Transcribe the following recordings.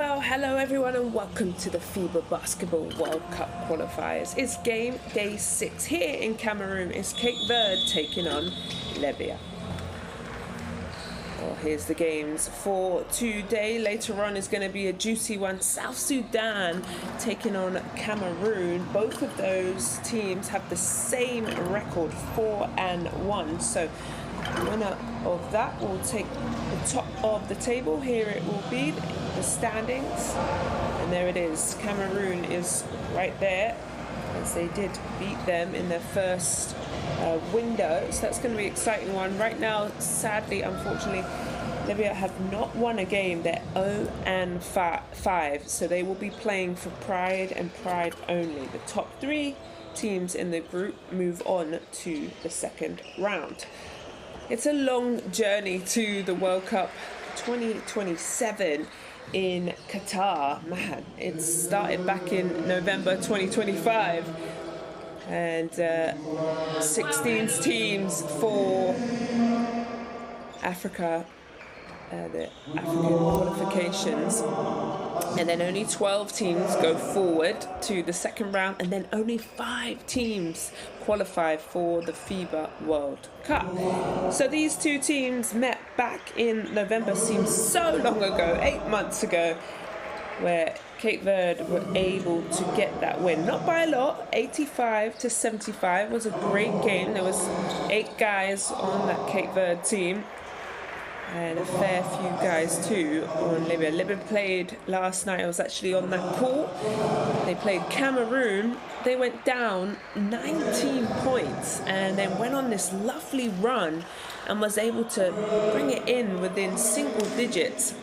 Well, hello everyone and welcome to the FIBA Basketball World Cup Qualifiers. It's game day 6 here in Cameroon. It's Cape Verde taking on Libya. Well, here's the games for today. Later on is going to be a juicy one. South Sudan taking on Cameroon. Both of those teams have the same record, 4-1. So winner of that will take the top of the table. Here it will be, the standings. And there it is. Cameroon is right there, as they did beat them in their first window. So that's going to be an exciting one. Right now, sadly, unfortunately, Libya have not won a game. They're 0-5. So they will be playing for pride and pride only. The top 3 teams in the group move on to the second round. It's a long journey to the World Cup 2027 in Qatar. Man, it started back in November 2025. And 16 teams for Africa, the African qualifications. And then only 12 teams go forward to the second round, and then only 5 teams qualify for the FIBA World Cup. So these two teams met back in November, seems so long ago, 8 months ago, where Cape Verde were able to get that win. Not by a lot, 85-75 was a great game. There was 8 guys on that Cape Verde team, and a fair few guys too on Libya. Libya played last night. I was actually on that call. They played Cameroon. They went down 19 points and then went on this lovely run and was able to bring it in within single digits.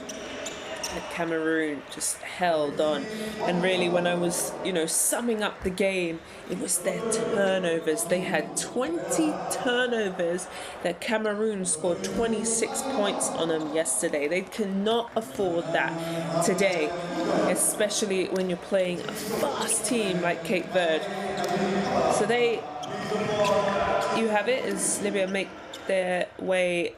And Cameroon just held on. And really, when I was, summing up the game, it was their turnovers. They had 20 turnovers that Cameroon scored 26 points on them yesterday. They cannot afford that today, especially when you're playing a fast team like Cape Verde. So you have it as Libya make their way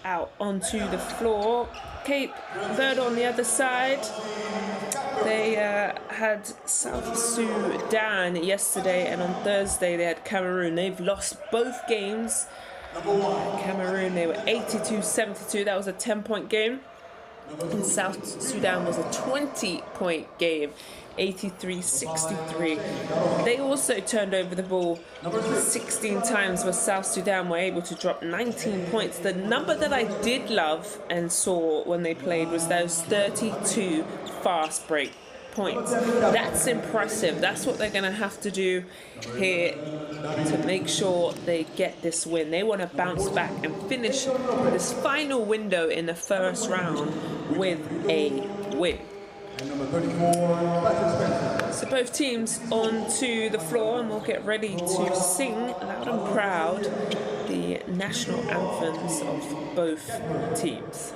out onto the floor. Cape Verde on the other side. They had South Sudan yesterday, and on Thursday they had Cameroon. They've lost both games. Cameroon, they were 82-72. That was a 10-point game. And South Sudan was a 20-point game, 83-63. They also turned over the ball 16 times, where South Sudan were able to drop 19 points. The number that I did love and saw when they played was those 32 fast break points. That's impressive. That's what they're going to have to do here to make sure they get this win. They want to bounce back and finish this final window in the first round with a win. So both teams onto the floor, and we'll get ready to sing loud and proud the national anthems of both teams.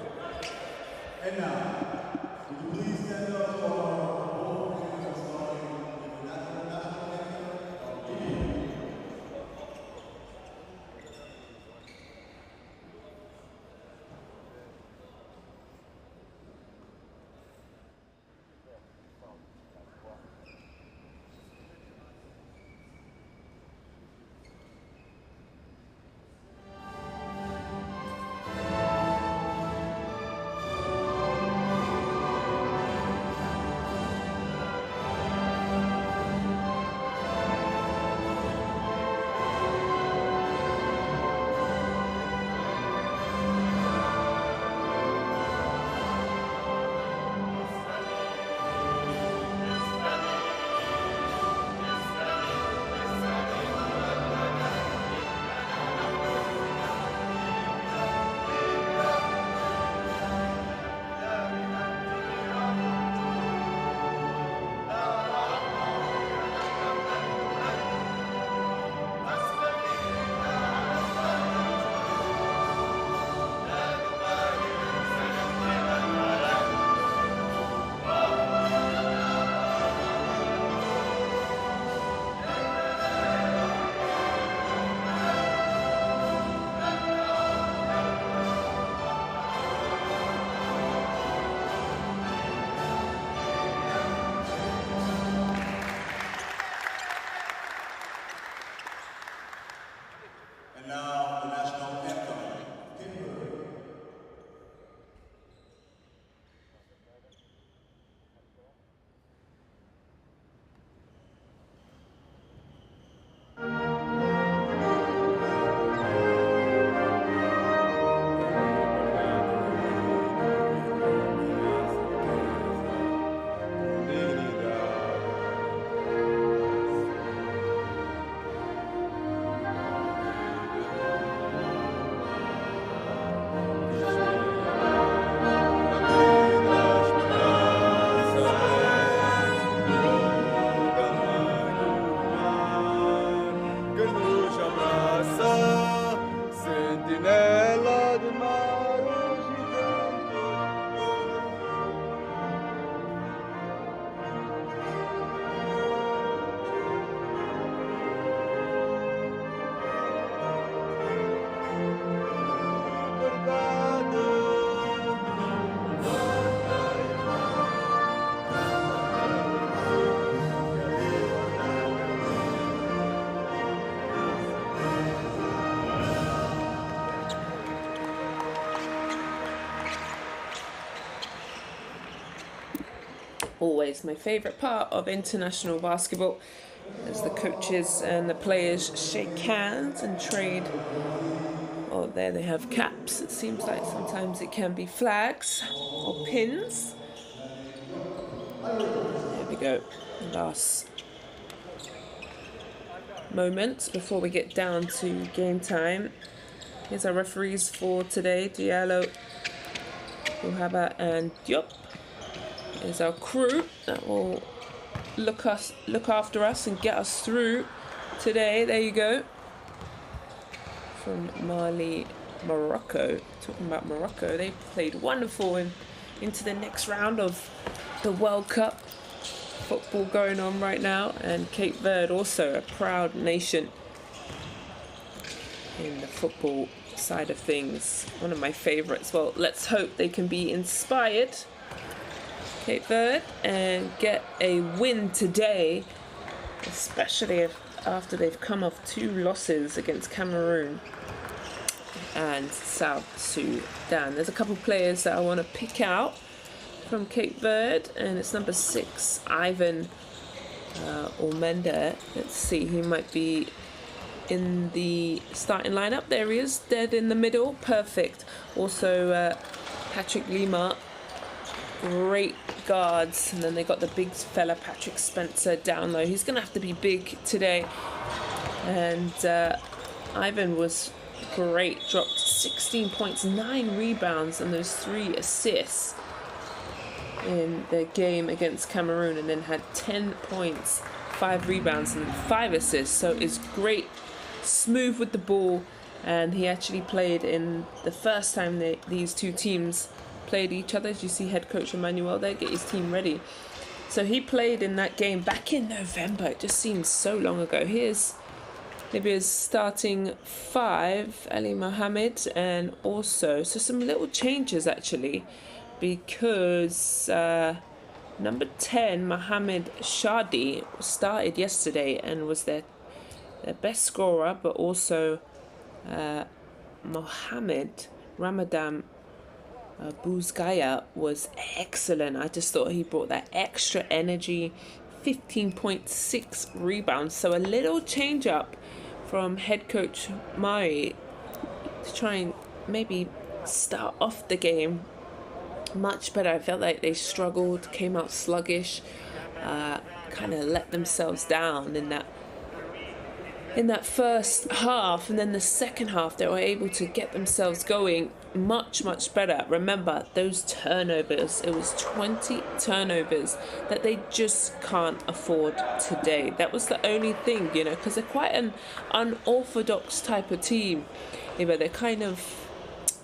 now the national anthem. Always my favourite part of international basketball, as the coaches and the players shake hands and trade. Oh, there they have caps. It seems like sometimes it can be flags or pins. There we go. Last moments before we get down to game time. Here's our referees for today: Diallo, Uhaba, and Diop. Is our crew that will look after us and get us through today. There you go. From Mali, Morocco. Talking about Morocco, they played wonderful into the next round of the World Cup. Football going on right now, and Cape Verde also a proud nation in the football side of things. One of my favourites. Well, let's hope they can be inspired, Cape Verde, and get a win today, especially after they've come off 2 losses against Cameroon and South Sudan. There's a couple of players that I want to pick out from Cape Verde, and it's number 6, Ivan Ormenda. Let's see, he might be in the starting lineup. There he is, dead in the middle, perfect. Also Patrick Lima. Great guards, and then they got the big fella Patrick Spencer down low. He's gonna have to be big today. And Ivan was great, dropped 16 points, 9 rebounds, and those 3 assists in the game against Cameroon, and then had 10 points, 5 rebounds, and 5 assists. So it's great, smooth with the ball, and he actually played in the first time these 2 teams played each other. As you see head coach Emmanuel there get his team ready. So he played in that game back in November. It just seems so long ago. Here's Libya's starting 5, Ali Mohammed, and also some little changes actually, because number 10 Mohammed Shadi started yesterday and was their best scorer, but also Mohammed Ramadan Bouzgaya was excellent. I just thought he brought that extra energy. 15.6 rebounds. So a little change up from head coach Mari to try and maybe start off the game much better. I felt like they struggled, came out sluggish, kind of let themselves down in that first half, and then the second half they were able to get themselves going much better. Remember those turnovers, it was 20 turnovers that they just can't afford today. That was the only thing, because they're quite an unorthodox type of team. They're kind of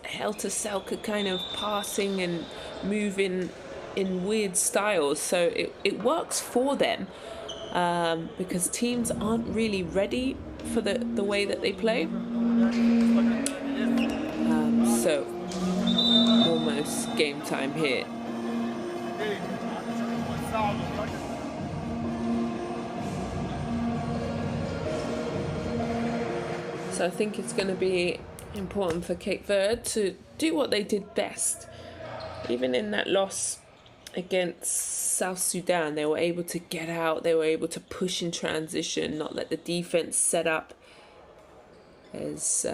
helter-skelter, kind of passing and moving in weird styles, so it works for them. Because teams aren't really ready for the way that they play. So almost game time here. So I think it's going to be important for Cape Verde to do what they did best. Even in that loss against South Sudan, they were able to get out, they were able to push in transition, not let the defense set up. There's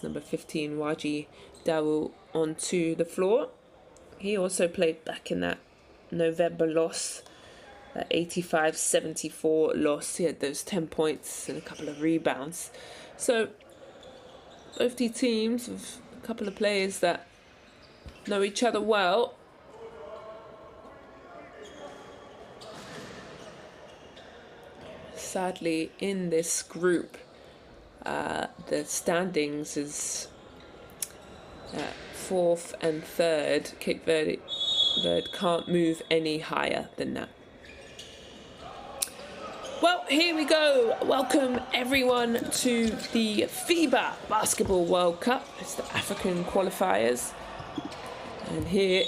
number 15, Waji Dawu, onto the floor. He also played back in that November loss, that 85-74 loss. He had those 10 points and a couple of rebounds. So both the teams with a couple of players that know each other well. Sadly, in this group, the standings is 4th and 3rd. Cape Verde can't move any higher than that. Well, here we go. Welcome everyone to the FIBA Basketball World Cup. It's the African qualifiers. And here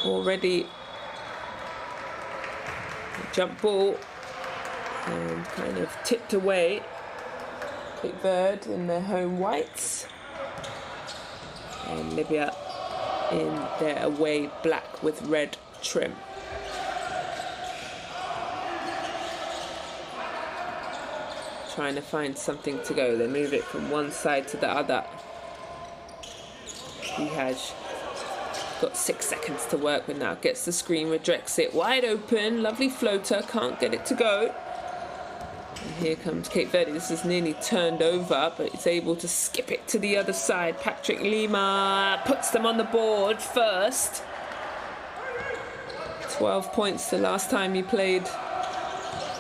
already a jump ball and kind of tipped away. Cape Verde in their home whites and Libya in their away black with red trim. Trying to find something to go. They move it from one side to the other. He has got 6 seconds to work with now. Gets the screen, rejects it. Wide open, lovely floater, can't get it to go. And here comes Cape Verde. This is nearly turned over, but he's able to skip it to the other side. Patrick Lima puts them on the board first. 12 points the last time he played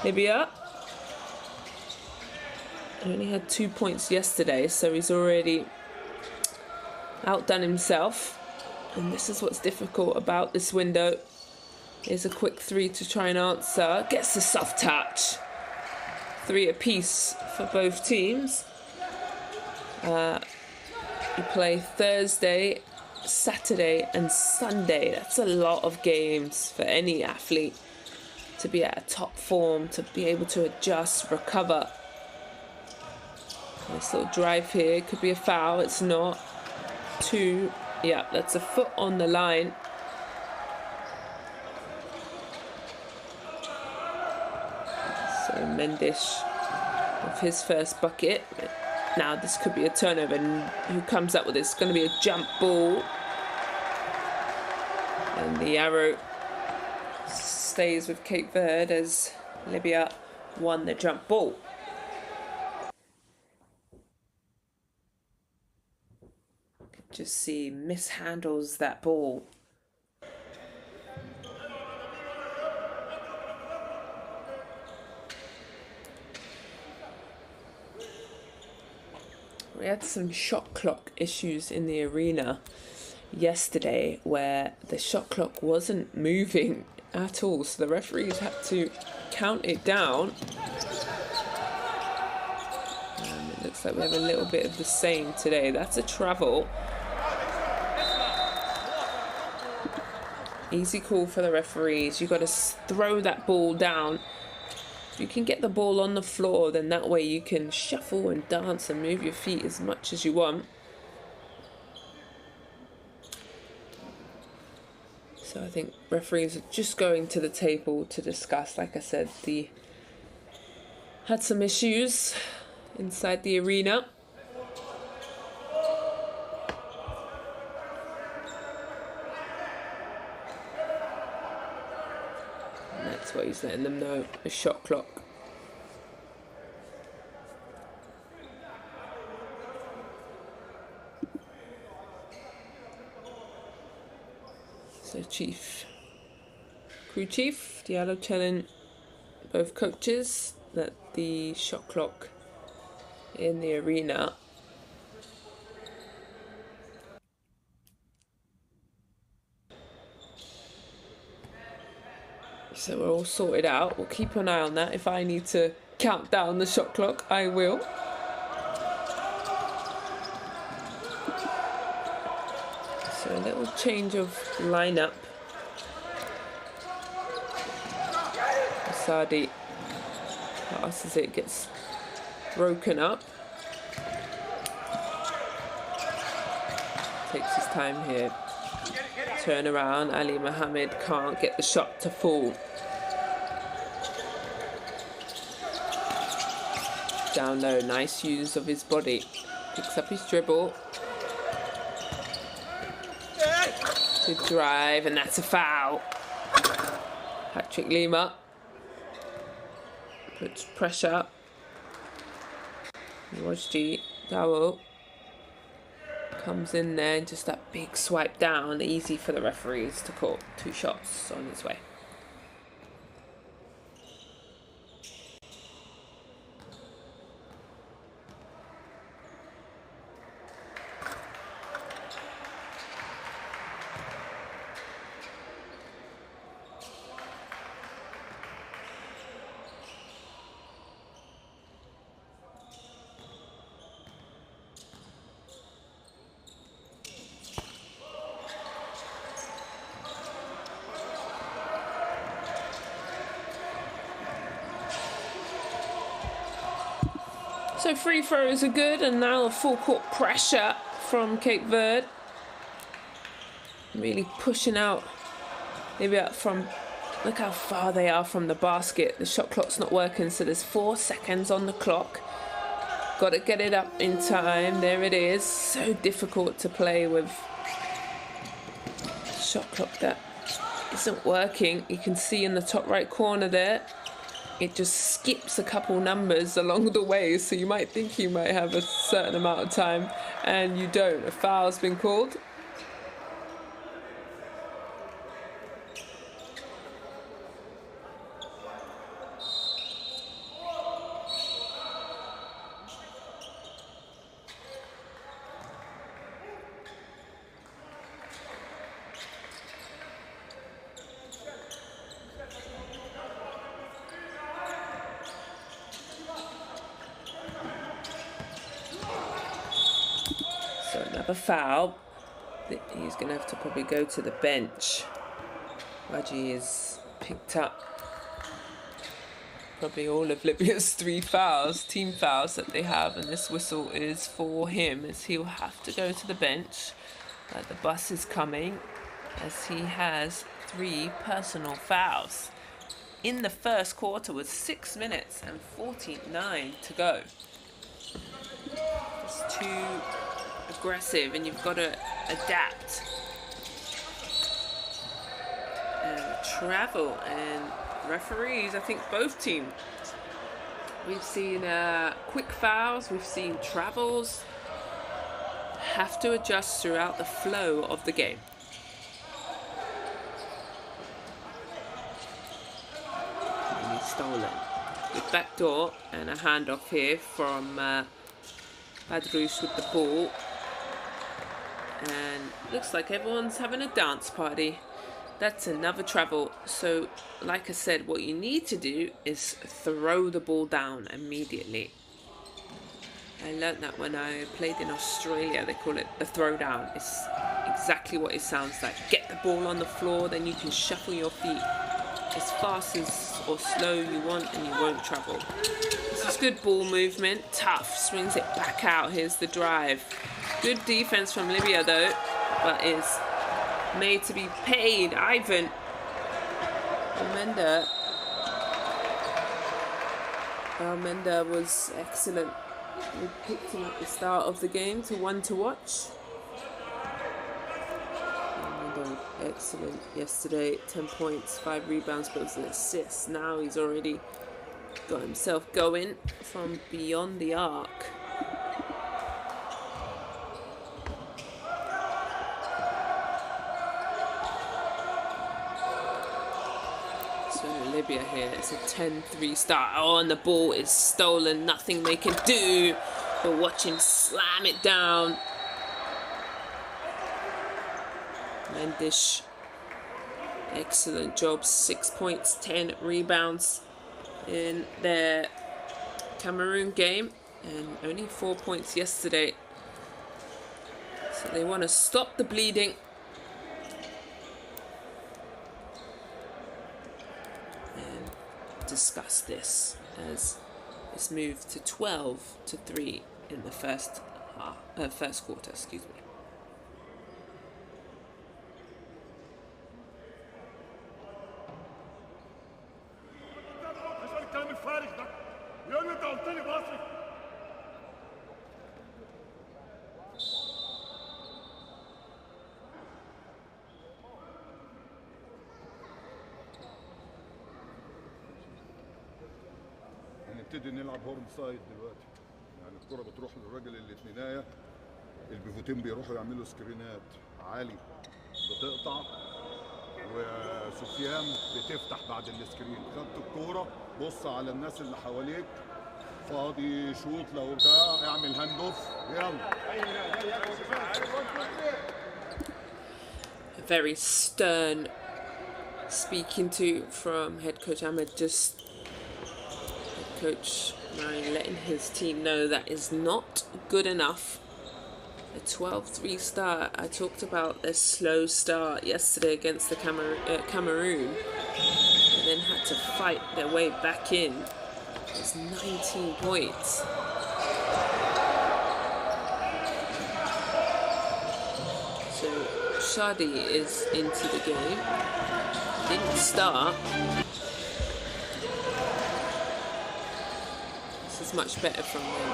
Libya. He only had 2 points yesterday, so he's already outdone himself. And this is what's difficult about this window. Here's a quick 3 to try and answer. Gets the soft touch. 3 apiece for both teams. You play Thursday, Saturday and Sunday. That's a lot of games for any athlete to be at a top form, to be able to adjust, recover. This little drive here could be a foul. It's not. 2. Yeah, that's a foot on the line. So Mendes with his first bucket. Now this could be a turnover. And who comes up with this? It's going to be a jump ball. And the arrow stays with Cape Verde as Libya won the jump ball. Just see mishandles that ball. We had some shot clock issues in the arena yesterday where the shot clock wasn't moving at all, so the referees had to count it down. And it looks like we have a little bit of the same today. That's a travel. Easy call for the referees. You've got to throw that ball down. If you can get the ball on the floor, then that way you can shuffle and dance and move your feet as much as you want. So I think referees are just going to the table to discuss. Like I said, had some issues inside the arena. That's what he's letting them know, a shot clock. So crew chief, Diallo telling both coaches that the shot clock in the arena so we're all sorted out. We'll keep an eye on that. If I need to count down the shot clock, I will. So a little change of lineup. Asadi passes it, gets broken up. Takes his time here. Turn around. Ali Mohammed can't get the shot to fall. Down low. Nice use of his body. Picks up his dribble. Good drive, and that's a foul. Patrick Lima puts pressure. Wajdi Dawel comes in there, and just that big swipe down, easy for the referees to call. 2 shots on its way. So free throws are good, and now a full court pressure from Cape Verde. Really pushing out Libya from, look how far they are from the basket. The shot clock's not working, so there's 4 seconds on the clock. Got to get it up in time. There it is. So difficult to play with shot clock that isn't working. You can see in the top right corner there, it just skips a couple numbers along the way, so you might think you might have a certain amount of time, and you don't. A foul's been called. So another foul. He's going to have to probably go to the bench. Raji is picked up probably all of Libya's 3 fouls, team fouls that they have, and this whistle is for him, as he'll have to go to the bench. The bus is coming, as he has 3 personal fouls in the first quarter with 6 minutes and 49 to go. It's too aggressive, and you've got to adapt and travel. And referees, I think both teams, we've seen quick fouls, we've seen travels, have to adjust throughout the flow of the game. And he's stolen. Good back door, and a handoff here from Badrouche with the ball. And looks like everyone's having a dance party. That's another travel. So, like I said, what you need to do is throw the ball down immediately. I learnt that when I played in Australia. They call it a throwdown. It's exactly what it sounds like. Get the ball on the floor, then you can shuffle your feet as fast as or slow you want, and you won't travel. This is good ball movement. Tough. Swings it back out. Here's the drive. Good defense from Libya though, but is made to be paid. Ivan Almenda was excellent. We picked him at the start of the game to 1 to watch. Almenda, excellent yesterday. 10 points, 5 rebounds, but an assist. Now he's already got himself going from beyond the arc. Libya here, it's a 10-3 start. Oh, and the ball is stolen. Nothing they can do but watch him slam it down. Mendish, excellent job. 6 points, 10 rebounds in their Cameroon game, and only 4 points yesterday. So they want to stop the bleeding. Discuss this as it's moved to 12-3 in the first quarter. Excuse me. نبتدي نلعب هورن سايد دلوقتي، يعني الكرة بتروح للراجل الاتنينايه، البيفوتين بيروحوا يعملوا سكرينات عالي بتقطع، وسفيان بتفتح بعد السكرين. خدت الكوره بص على الناس اللي حواليك، فاضي شوط لو بتاع اعمل هاند اوف يلا. Very stern speaking to from head coach Ahmed. Just head coach Marion letting his team know that is not good enough. A 12-3 start. I talked about their slow start yesterday against the Cameroon, and then had to fight their way back in. It's 19 points. So Shadi is into the game. Didn't start. This is much better from them.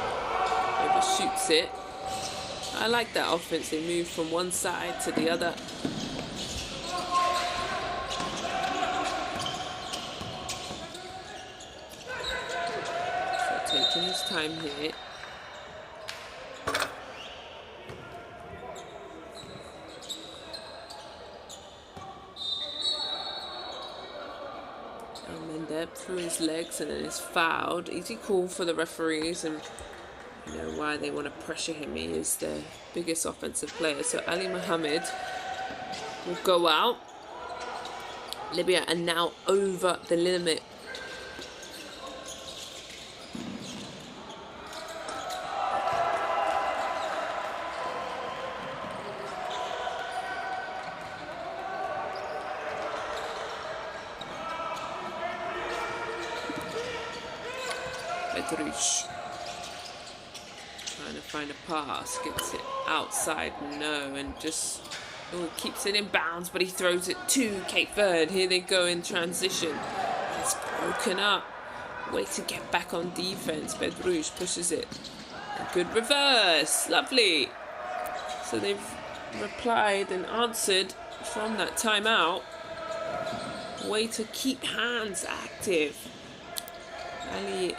Overshoots it. I like that offense. They move from one side to the other. So taking his time here. Mendeb through his legs and then is fouled. Easy call for the referees, and you know why they want to pressure him. He is their biggest offensive player. So Ali Mohammed will go out. Libya are now over the limit. Trying to find a pass, gets it outside, no, and just keeps it in bounds, but he throws it to Cape Verde. Here they go in transition. It's broken up. Way to get back on defense. Bedrouche pushes it. A good reverse, lovely. So they've replied and answered from that timeout. Way to keep hands active. Ali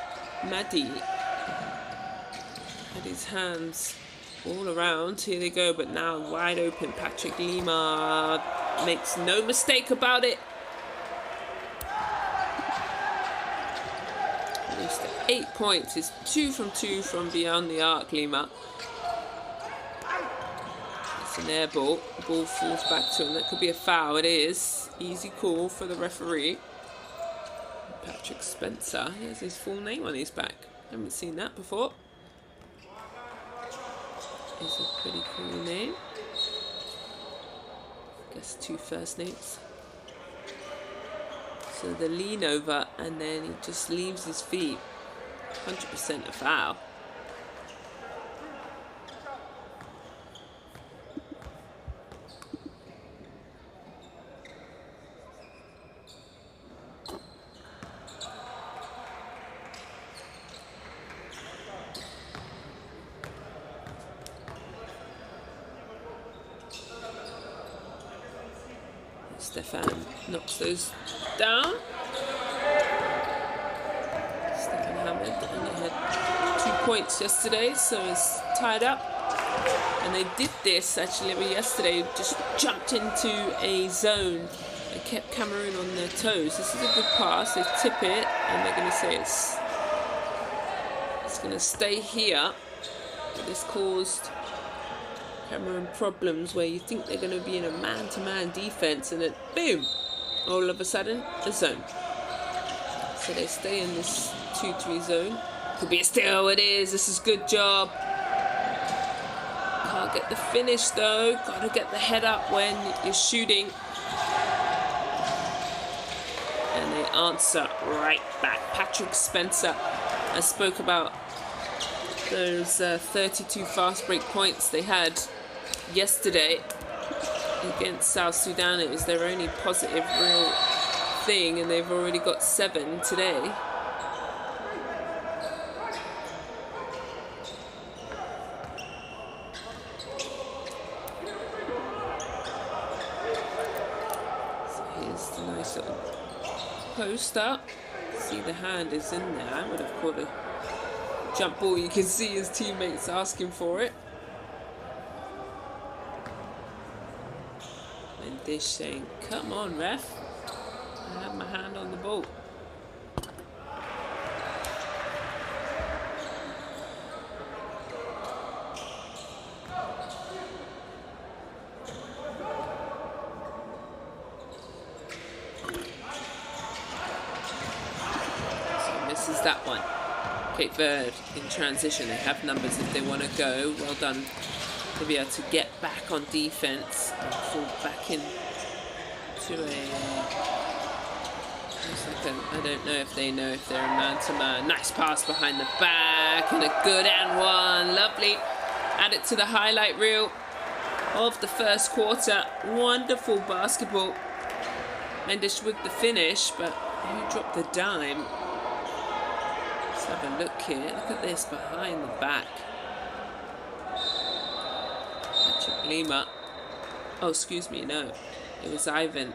Madi had his hands all around. Here they go, but now wide open. Patrick Lima makes no mistake about it. At least 8 points. It's 2 from 2 from beyond the arc, Lima. It's an air ball. The ball falls back to him. That could be a foul. It is. Easy call for the referee. Patrick Spencer. He has his full name on his back. Haven't seen that before. It's a pretty cool name. I guess 2 first names. So the lean over, and then he just leaves his feet. 100% a foul. Stefan knocks those down. Stefan Hamid only had 2 points yesterday, so it's tied up. And they did this actually yesterday, just jumped into a zone and kept Cameroon on their toes. This is a good pass. They tip it, and they're going to say it's going to stay here. But this caused Cameroon problems where you think they're going to be in a man-to-man defense, and then boom, all of a sudden a zone. So they stay in this 2-3 zone. Could be a steal. It is. This is good job. Can't get the finish though. Got to get the head up when you're shooting. And they answer right back. Patrick Spencer. I spoke about those 32 fast break points they had yesterday against South Sudan. It was their only positive real thing, and they've already got 7 today. So here's the nice little post up. See, the hand is in there. I would have caught a jump ball. You can see his teammates asking for it. And Dish saying, come on, ref. I have my hand on the ball. That one. Cape Verde in transition. They have numbers if they want to go. Well done to be able to get back on defense and fall back in to a I don't know if they know if they're a man-to-man. Nice pass behind the back and a good and one. Lovely. Add it to the highlight reel of the first quarter. Wonderful basketball. Mendes with the finish, but who dropped the dime? Have a look here. Look at this behind the back. Patrick Lima. Oh, excuse me. No, it was Ivan.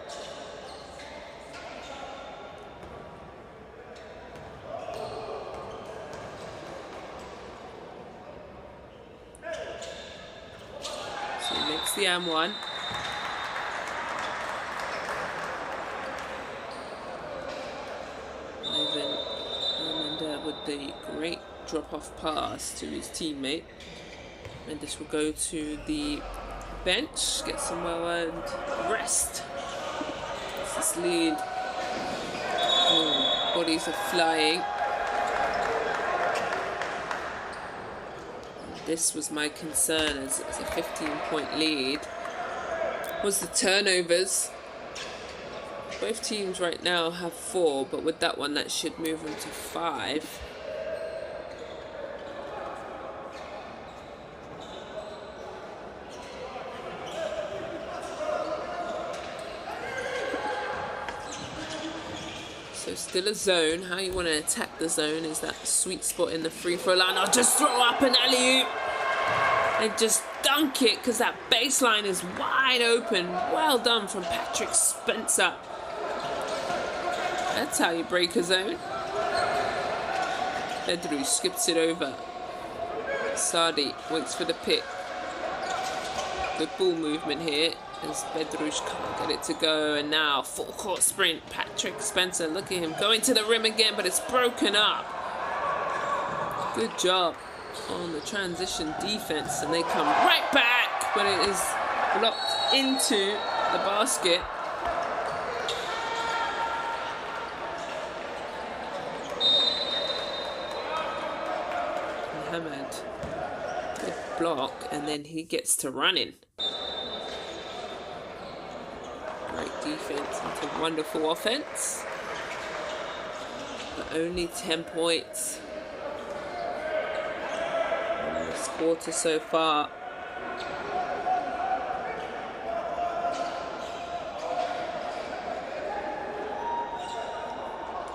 So he makes the M1. Ivan. With the great drop-off pass to his teammate. Mendes will go to the bench, get some well-earned rest. This lead. Oh, bodies are flying. This was my concern as it's a 15-point lead. Was the turnovers. Both teams right now have 4, but with that one, that should move them to 5. So still a zone. How you want to attack the zone is that sweet spot in the free throw line. I'll just throw up an alley-oop and just dunk it because that baseline is wide open. Well done from Patrick Spencer. That's how you break a zone. Verde skips it over. Sadi waits for the pick. Good ball movement here as Bedrouche can't get it to go. And now full court sprint. Patrick Spencer, look at him going to the rim again, but it's broken up. Good job on the transition defense. And they come right back, but it is blocked into the basket. Hamad, good block, and then he gets to running. Great defense into wonderful offense. But only 10 points in this quarter so far.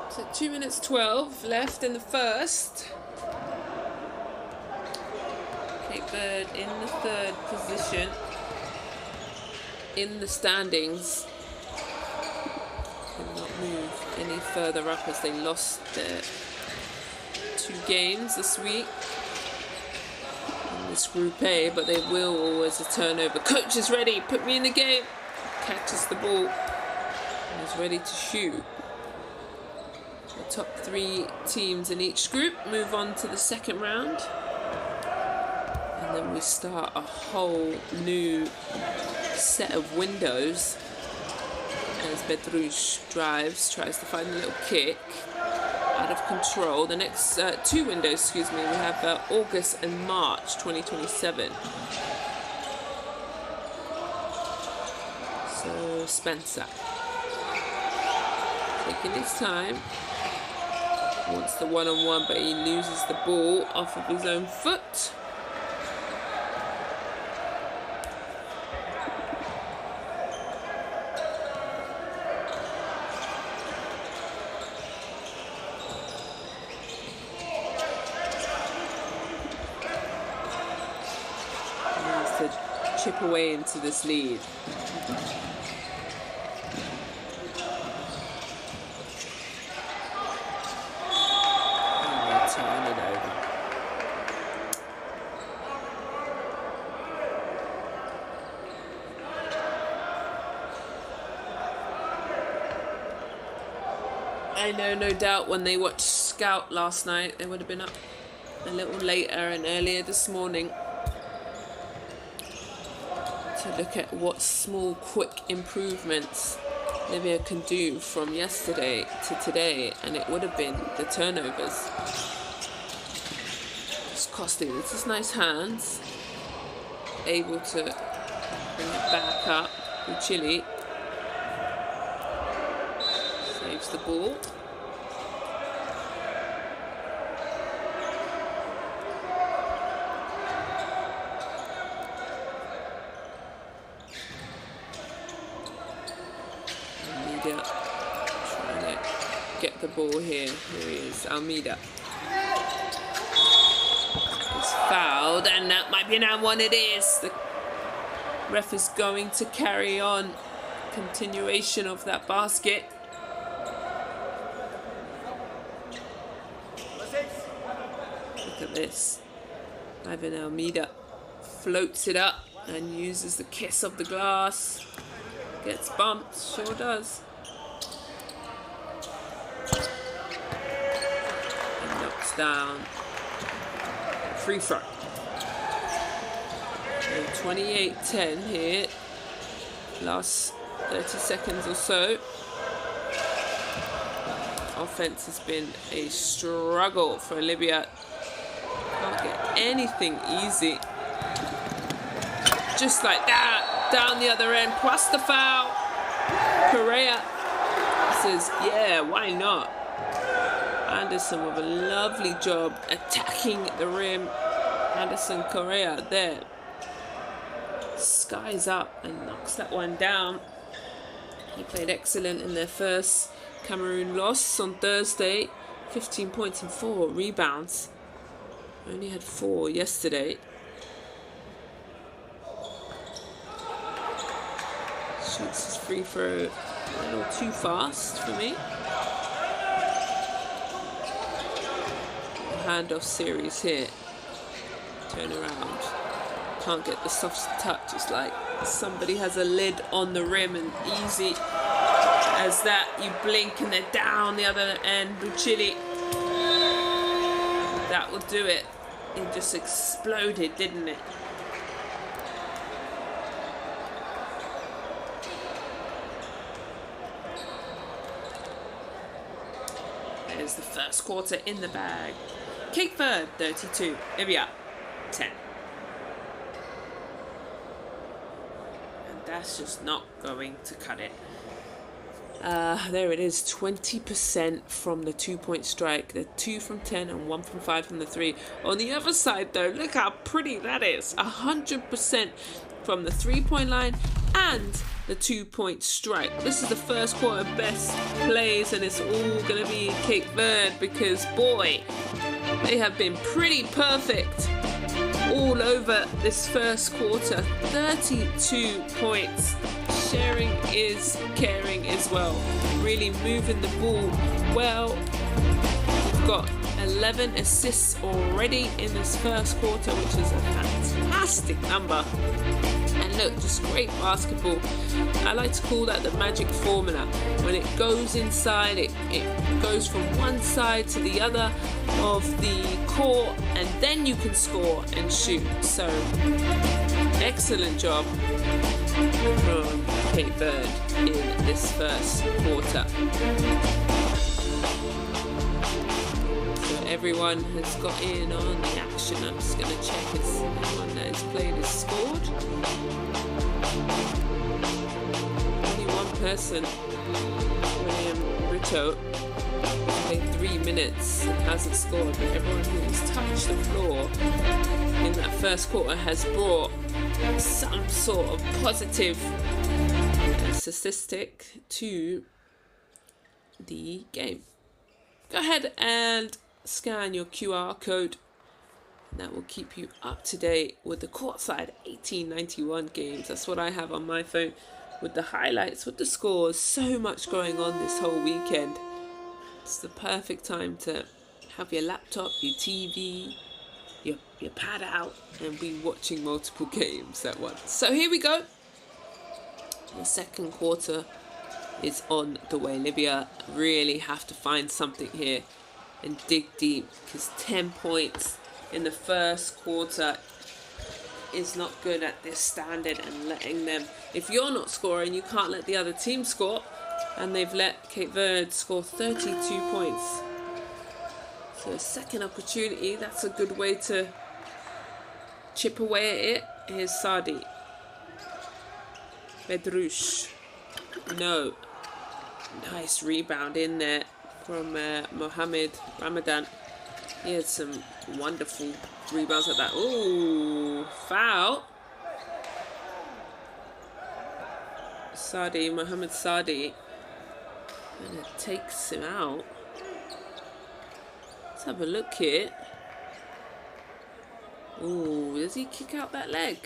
So 2 minutes 12 left in the first. Cape Verde in the 3rd position in the standings. Cannot move any further up as they lost their 2 games this week in this Group A, but they will always a turnover. Coach is ready, put me in the game. Catches the ball and is ready to shoot. The top 3 teams in each group move on to the second round. And then we start a whole new set of windows as Bedrouche drives, tries to find a little kick. Out of control. The next 2 windows, excuse me, we have August and March 2027. So Spencer taking his time. Wants the one-on-one, but he loses the ball off of his own foot. Chip away into this lead. I know, no doubt, when they watched Scout last night, they would have been up a little later and earlier this morning to look at what small, quick improvements Libya can do from yesterday to today, and it would have been the turnovers. It's costly. This is nice hands. Able to bring it back up. Chile saves the ball. Almeida trying to get the ball here. Here he is, Almeida. He's fouled, and that might be an and one. It is. The ref is going to carry on. Continuation of that basket. Look at this. Ivan Almeida floats it up and uses the kiss of the glass. Gets bumped, sure does. And knocks down. Free throw. 28-10 here. Last 30 seconds or so. Offense has been a struggle for Libya. Can't get anything easy. Just like that. Down the other end, plus the foul. Correa says, yeah, why not? Anderson with a lovely job attacking the rim. Anderson Correa there. Skies up and knocks that one down. He played excellent in their first Cameroon loss on Thursday. 15 points and 4 rebounds. Only had 4 yesterday. Shoots his free throw a little too fast for me. Handoff series here. Turn around. Can't get the soft touch. It's like somebody has a lid on the rim, and easy as that, you blink and they're down the other end. Buchili. That will do it. It just exploded, didn't it? There's the first quarter in the bag. Cape Verde 32, Libya 10. And that's just not going to cut it. There it is, 20% from the 2-point strike. They're 2 from 10 and 1 from 5 from the 3. On the other side though, look how pretty that is. 100% from the 3-point line and the 2-point strike. This is the first quarter best plays, and it's all going to be Cape Verde because, boy, they have been pretty perfect all over this first quarter. 32 points. Sharing is caring as well. Really moving the ball well. We've got 11 assists already in this first quarter, which is a fantastic number. And look, just great basketball. I like to call that the magic formula. When it goes inside, it goes from one side to the other of the court, and then you can score and shoot. So, excellent job from Cape Verde in this first quarter. So everyone has got in on the action. I'm just going to check if anyone that has played has scored. Only one person, William Rito, played 3 minutes and hasn't scored, but everyone who's touched the floor in that first quarter has brought some sort of positive statistic to the game. Go ahead and scan your QR code, and that will keep you up to date with the courtside 1891 games. That's what I have on my phone, with the highlights, with the scores. So much going on this whole weekend. It's the perfect time to have your laptop, your TV, your pad out, and be watching multiple games at once. So here we go. The second quarter is on the way. Libya really have to find something here and dig deep, because 10 points in the first quarter is not good at this standard, and letting them, if you're not scoring, you can't let the other team score, and they've let Cape Verde score 32 points. So a second opportunity, that's a good way to chip away at it. Here's Sadi. Bedrouche. No. Nice rebound in there from Mohammed Ramadan. He had some wonderful rebounds like that. Ooh, foul. Sadi, Mohammed Sadi. And it takes him out. Let's have a look here. Ooh, does he kick out that leg?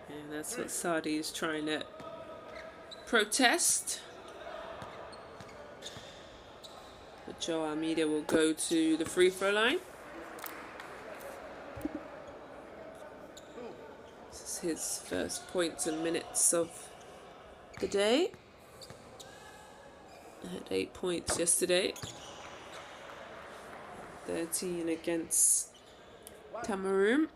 And that's what Sadi is trying to protest. But Joe Almeida will go to the free throw line. This is his first points and minutes of the day. I had 8 points yesterday. 13 against Cameroon.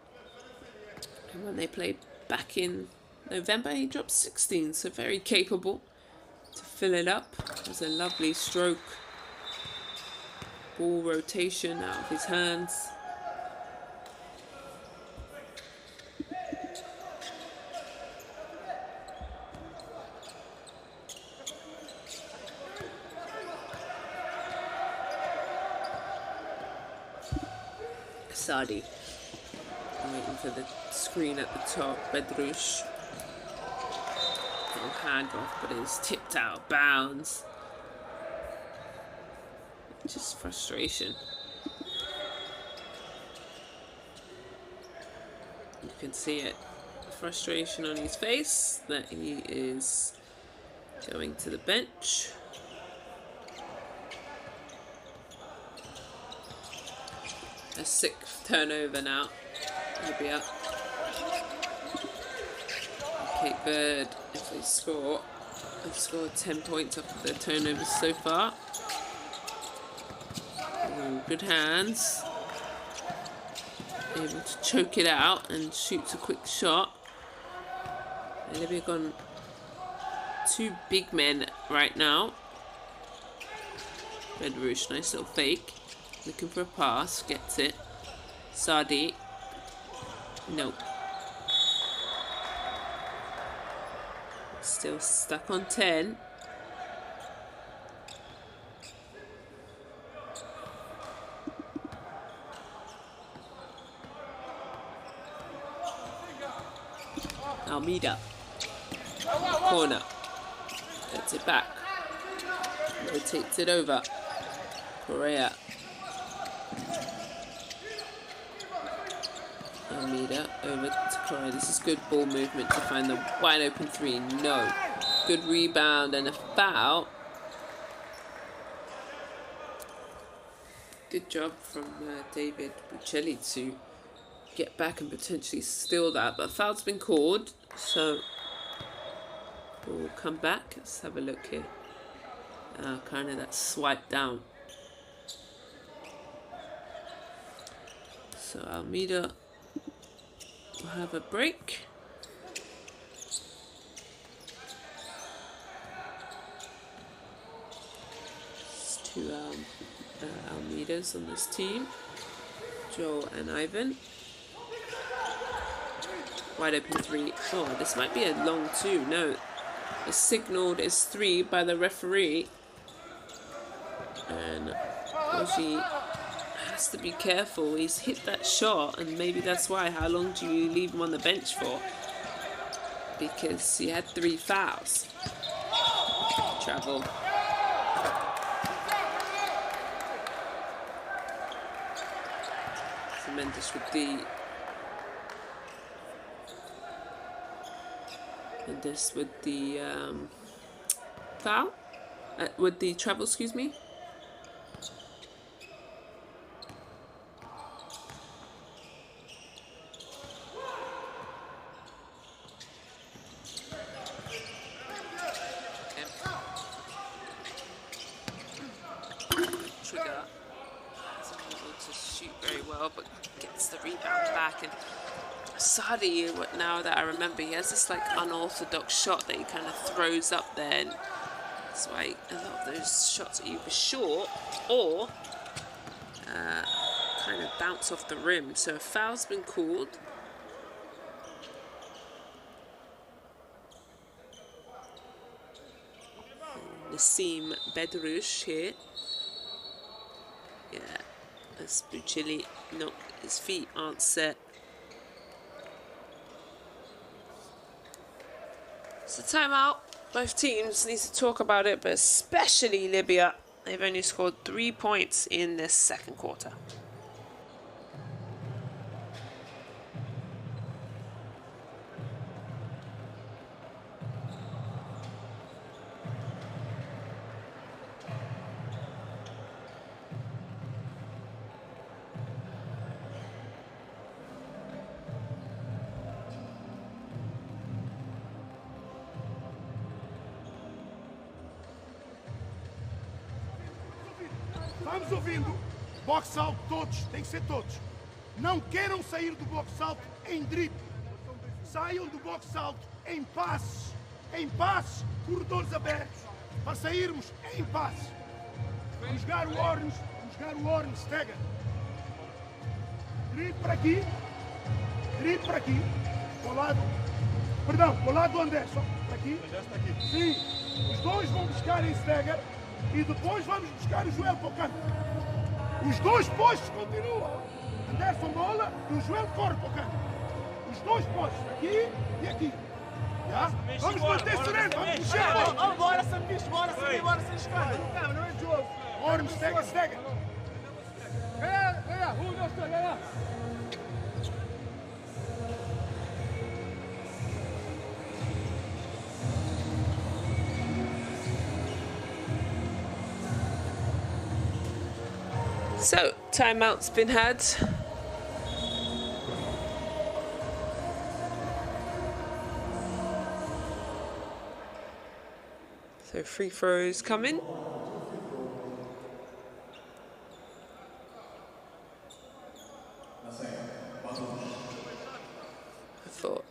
And when they played back in November, he dropped 16. So very capable to fill it up. It was a lovely stroke. Ball rotation out of his hands. Sadi waiting for the screen at the top. Bedrouche. Little handoff, but it's tipped out of bounds. Just frustration. You can see it. Frustration on his face that he is going to the bench. A 6th turnover now. Libya. Cape Verde, if they score, they've scored 10 points off of their turnovers so far. Ooh, good hands. Able to choke it out and shoots a quick shot. And Libya gone 2 big men right now. Bedrouche, nice little fake. Looking for a pass, gets it. Sadi. Nope. Still stuck on 10. Almeida. Corner. Gets it back. Rotates it over. Correa. Almeida over to Correa. This is good ball movement to find the wide open 3. No. Good rebound and a foul. Good job from David Buccelli to get back and potentially steal that. But foul's been called, so we'll come back. Let's have a look here. Kind of that swipe down. So Almeida will have a break. It's 2 Almeidas on this team. Joel and Ivan. Wide open 3. Oh, this might be a long 2. No, it's signaled as 3 by the referee. And Oji has to be careful. He's hit that shot, and maybe that's why. How long do you leave him on the bench for? Because he had 3 fouls. Travel. Tremendous with the foul, with the travel, excuse me. the rebound back. And Sadi, now that I remember, he has this like unorthodox shot that he kind of throws up there, and that's why a lot of those shots are either short or kind of bounce off the rim. So a foul's been called. Nassim Bedrouche here. Yeah, as Buccelli, no, his feet aren't set. It's a timeout. Both teams need to talk about it, but especially Libya. They've only scored 3 points in this second quarter. Vamos ouvindo. Box alto todos, tem que ser todos. Não queiram sair do box alto em drible. Saiam do box alto em passes. Em passes, corredores abertos. Para sairmos em passes. Vamos jogar o orange, Stega. Drible para aqui. Drible para aqui. Para o lado. Perdão, para o lado do André. Só para aqui. Já está aqui. Sim. Os dois vão buscar em Stega. E depois vamos buscar o Joel para o canto. Os dois postos continuam. Anderson bola e o Joel corre para o canto. Os dois postos, aqui e aqui. Já? Vamos manter sereno, vamos mexer a bola. Bora, Sampicho, bora, Sampicho, bora, sem escada. Não é jogo. Orme, Stega. Ganha, 1, 2, 3, ganha. So, timeout's been had. So, free throws coming. I thought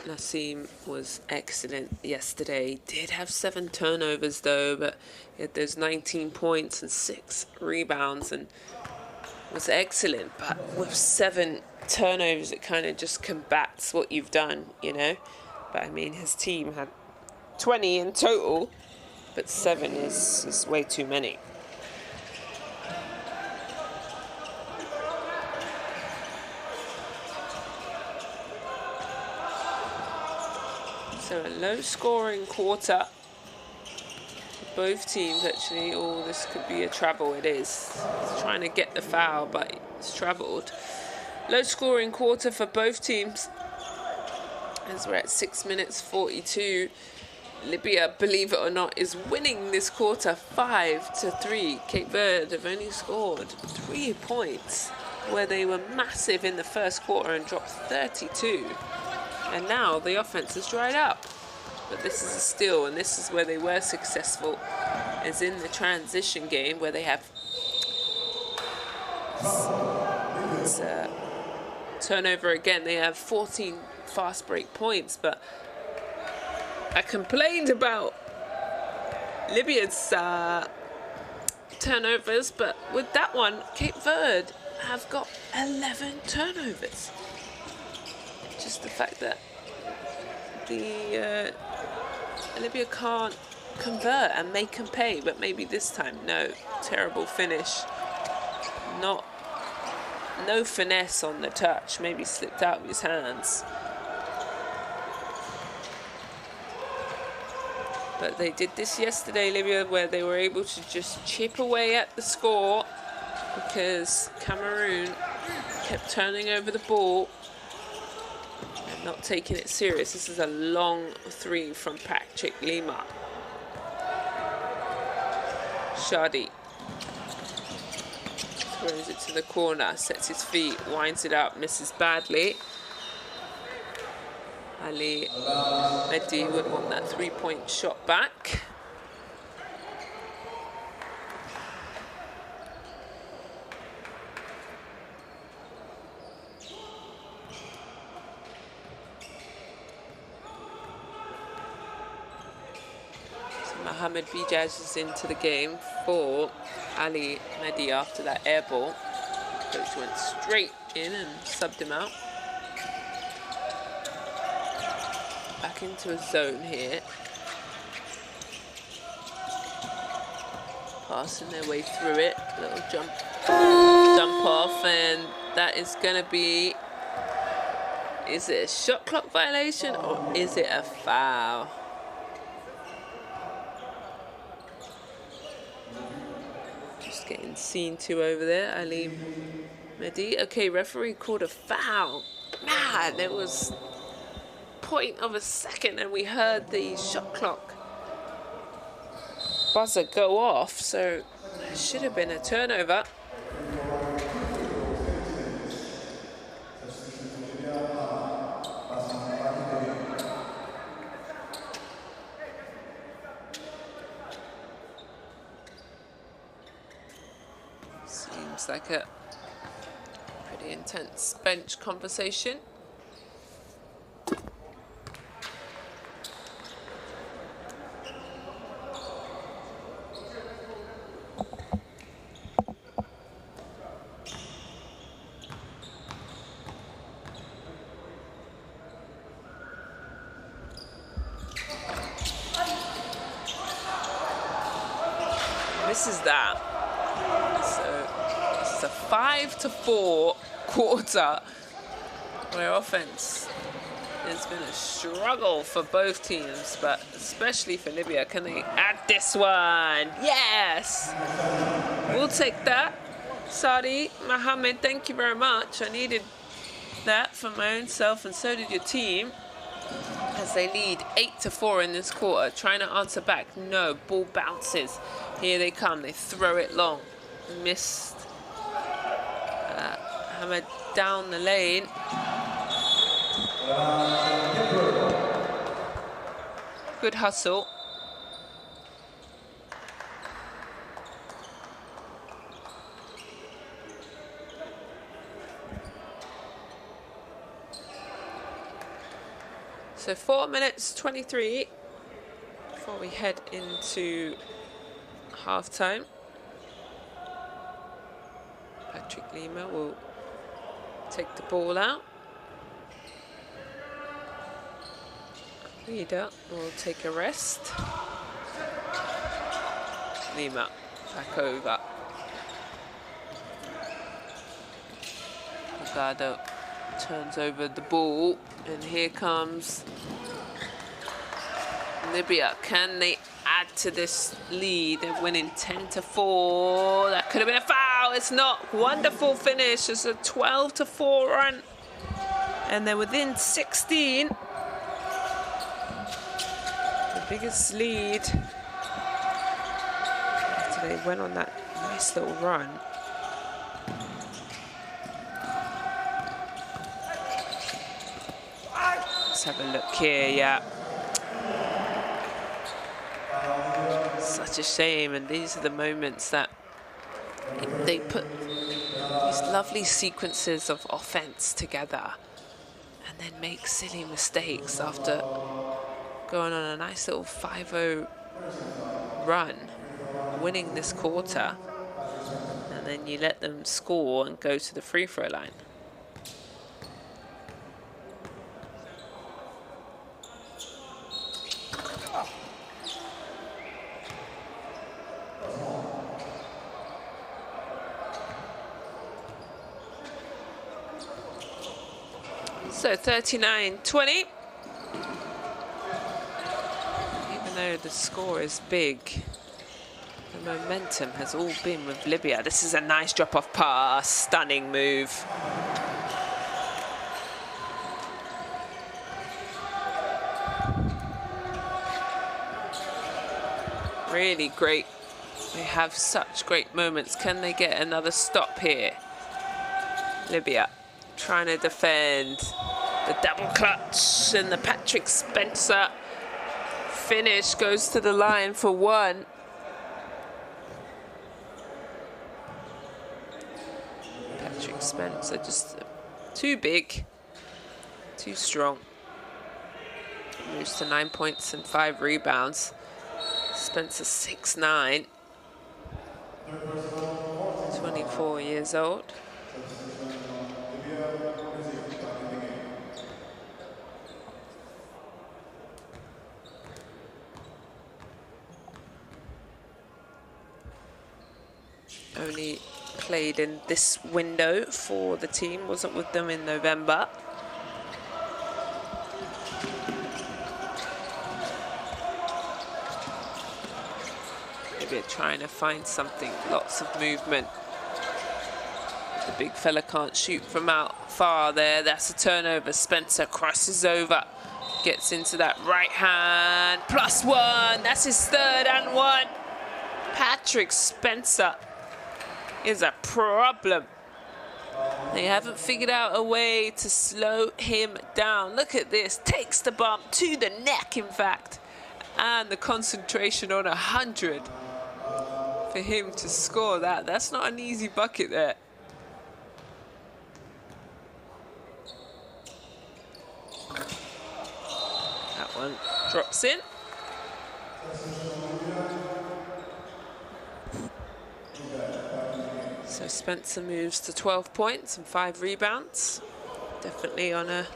Nassim was excellent yesterday. Did have 7 turnovers though, but he had those 19 points and 6 rebounds and was excellent. But with 7 turnovers, it kind of just combats what you've done, you know. But I mean, his team had 20 in total, but 7 is way too many. So a low-scoring quarter. Both teams actually. Oh, this could be a travel. It is. He's trying to get the foul, but it's travelled. Low-scoring quarter for both teams. As we're at 6 minutes 42. Libya, believe it or not, is winning this quarter 5-3. Cape Verde have only scored 3 points, where they were massive in the first quarter and dropped 32. And now the offense has dried up. But this is a steal, and this is where they were successful, is in the transition game where they have turnover again. They have 14 fast break points, but I complained about Libya's turnovers, but with that one, Cape Verde have got 11 turnovers. Just the fact that the Libya can't convert and make them pay, but maybe this time, no. Terrible finish. No finesse on the touch, maybe slipped out of his hands. But they did this yesterday, Libya, where they were able to just chip away at the score because Cameroon kept turning over the ball and not taking it serious. This is a long 3 from Patrick Lima. Shadi throws it to the corner, sets his feet, winds it up, misses badly. Ali Mehdi would want that 3-point shot back. Mohamed Bijaz is into the game for Ali Mehdi after that air ball. Coach went straight in and subbed him out. Back into a zone here. Passing their way through it. Little jump off, and that is going to be... Is it a shot clock violation or is it a foul? Just getting seen to over there, Ali Mehdi. Okay, referee called a foul. Man, it was 0.1 second and we heard the shot clock buzzer go off, so there should have been a turnover. Seems like a pretty intense bench conversation. This is that. So this is a 5-4 quarter where offense has been a struggle for both teams, but especially for Libya. Can they add this one? Yes! We'll take that. Saudi, Mohammed, thank you very much. I needed that for my own self, and so did your team. As they lead 8-4 in this quarter, trying to answer back. No, ball bounces. Here they come. They throw it long. Missed. Hamad down the lane. Good hustle. So 4 minutes 23 before we head into halftime. Patrick Lima will take the ball out. Leader will take a rest. Lima back over. Delgado turns over the ball, and here comes Libya. Can they add to this lead? They're winning 10-4. That could have been a foul. It's not. Wonderful finish. It's a 12-4 run, and they're within 16. The biggest lead after they went on that nice little run. Let's have a look here, yeah. Such a shame, and these are the moments that they put these lovely sequences of offense together and then make silly mistakes after going on a nice little 5-0 run, winning this quarter, and then you let them score and go to the free throw line. So 39-20. Even though the score is big, the momentum has all been with Libya. This is a nice drop-off pass, stunning move. Really great. They have such great moments. Can they get another stop here? Libya trying to defend. The double clutch and the Patrick Spencer finish goes to the line for one. Patrick Spencer just too big, too strong. Moves to 9 points and 5 rebounds. Spencer 6'9", 24 years old. Only played in this window for the team, wasn't with them in November. Maybe trying to find something, lots of movement. The big fella can't shoot from out far there. That's a turnover. Spencer crosses over, gets into that right hand, +1. That's his third and 1. Patrick Spencer is a problem. They haven't figured out a way to slow him down. Look at this, takes the bump to the neck, in fact, and the concentration on 100 for him to score that. That's not an easy bucket there. That one drops in. So Spencer moves to 12 points and 5 rebounds. Definitely on a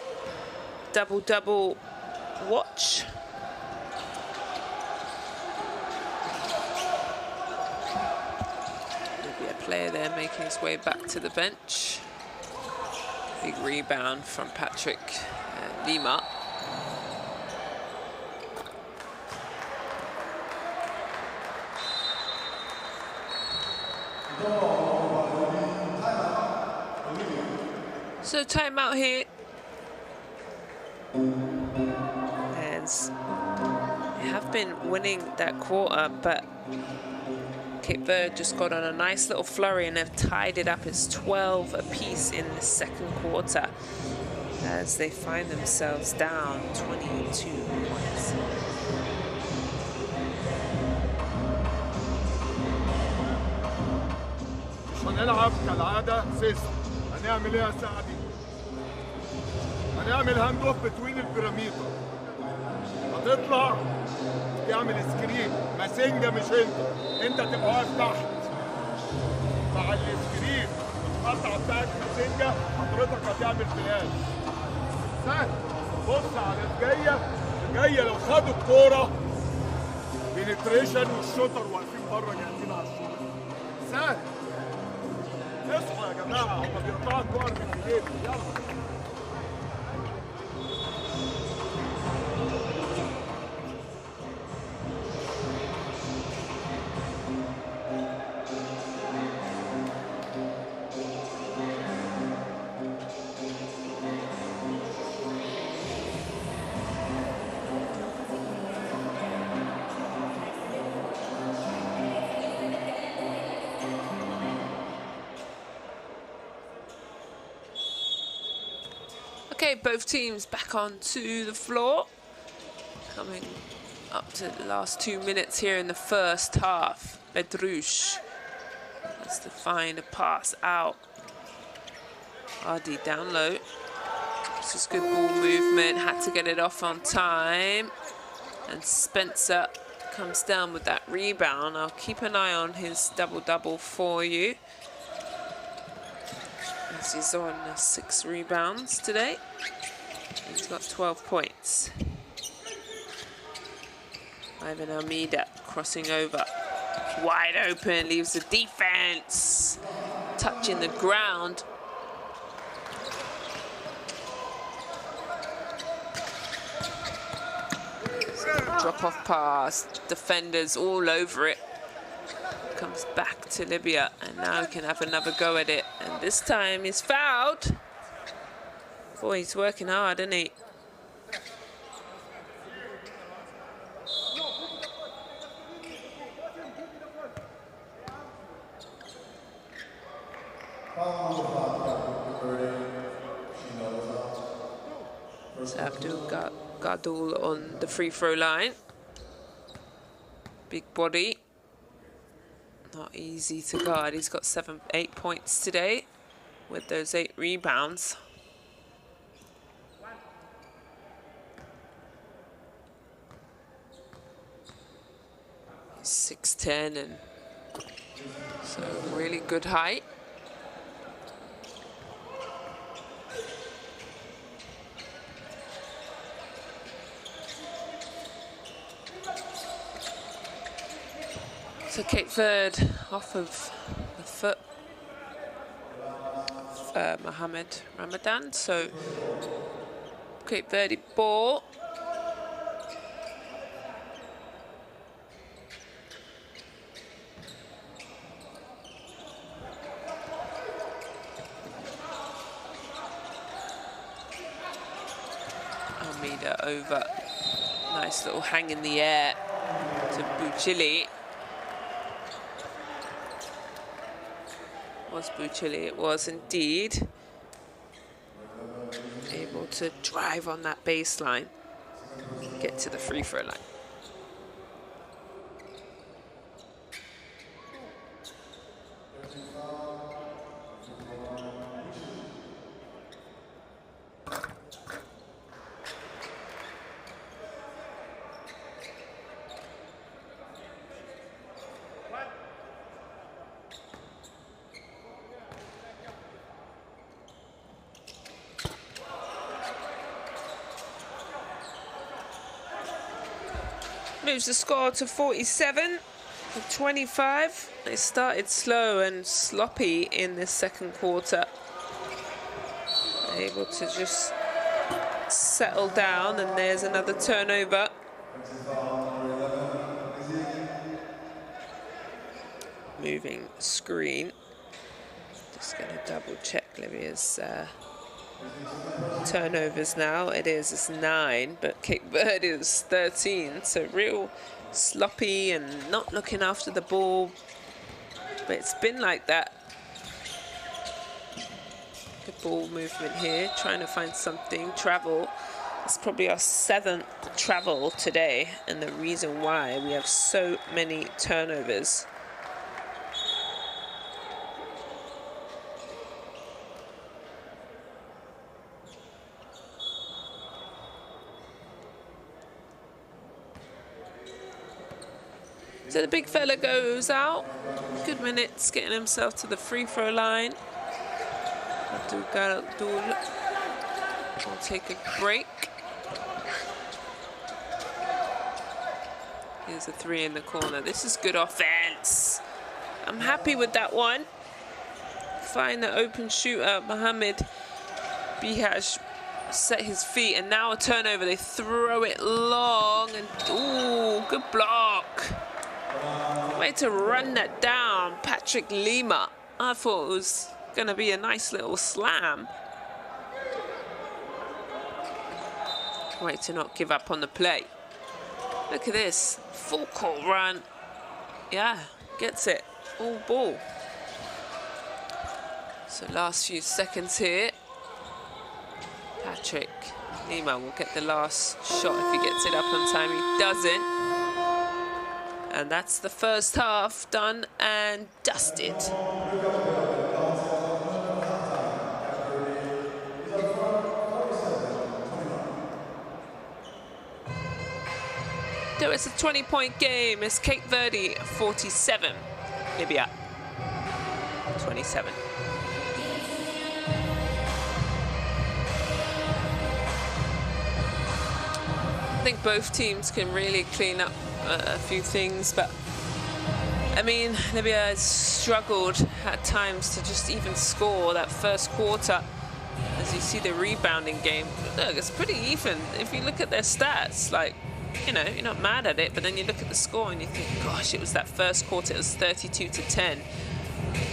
double-double watch. Maybe a player there making his way back to the bench. Big rebound from Patrick Lima. So timeout here. As they have been winning that quarter, but Cape Verde just got on a nice little flurry and have tied it up as 12 apiece in the second quarter as they find themselves down 22 points. هنلعب كالعادة سيستم. هنعمل ايه يا سعدي؟ هنعمل هاند اوف بتوين البيراميدة. هتطلع تعمل سكرين، ماسنجة مش انت تبقى واقف تحت. مع السكرين القطعة بتاعت ماسنجة حضرتك هتعمل فلاش. سهل. بص على الجاية لو خدوا الكورة بنتريشن والشوتر واقفين بره جاهزين على الشوط. سهل. اصحوا يا جماعه، هم بيقطعوا الكور من ايديكم. يلا. Okay, both teams back onto the floor. Coming up to the last 2 minutes here in the first half. Bedrouche has to find a pass out. Ardi down low. This is good ball movement. Had to get it off on time. And Spencer comes down with that rebound. I'll keep an eye on his double-double for you. He's on 6 rebounds today. He's got 12 points. Ivan Almeida crossing over. Wide open, leaves the defense. Touching the ground. Drop-off pass. Defenders all over it. Comes back to Libya, and now he can have another go at it. And this time he's fouled. Boy, he's working hard, isn't he? So Abdul Gadul on the free throw line. Big body. Not easy to guard. He's got 8 points today with those 8 rebounds. 6'10", and so really good height. So Cape Verde off of the foot of Mohamed Ramadan. So Cape Verde ball. Almeida over. Nice little hang in the air to Buchili. Was Buchili, it was indeed. Able to drive on that baseline, get to the free throw line. Moves the score to 47 for 25. They started slow and sloppy in this second quarter. Able to just settle down, and there's another turnover. Moving screen. Just going to double check Libya's turnovers now. It's 9, but Cape Verde is 13, so real sloppy and not looking after the ball, but it's been like that. Good ball movement here, trying to find something. Travel. It's probably our 7th travel today, and the reason why we have so many turnovers. So the big fella goes out. Good minutes getting himself to the free throw line. We'll take a break. Here's a 3 in the corner. This is good offense. I'm happy with that one. Find the open shooter. Mohamed Bihaj set his feet, and now a turnover. They throw it long, and ooh, good block. Way to run that down, Patrick Lima. I thought it was going to be a nice little slam. Way to not give up on the play. Look at this, full court run. Yeah, gets it, all ball. So last few seconds here. Patrick Lima will get the last shot if he gets it up on time. He doesn't. And that's the first half done and dusted. So it's a 20-point game. It's Cape Verde 47, Libya 27. I think both teams can really clean up a few things, but I mean, Libya has struggled at times to just even score that first quarter. As you see the rebounding game, look, it's pretty even. If you look at their stats, like, you know, you're not mad at it, but then you look at the score and you think, gosh, it was that first quarter, it was 32-10.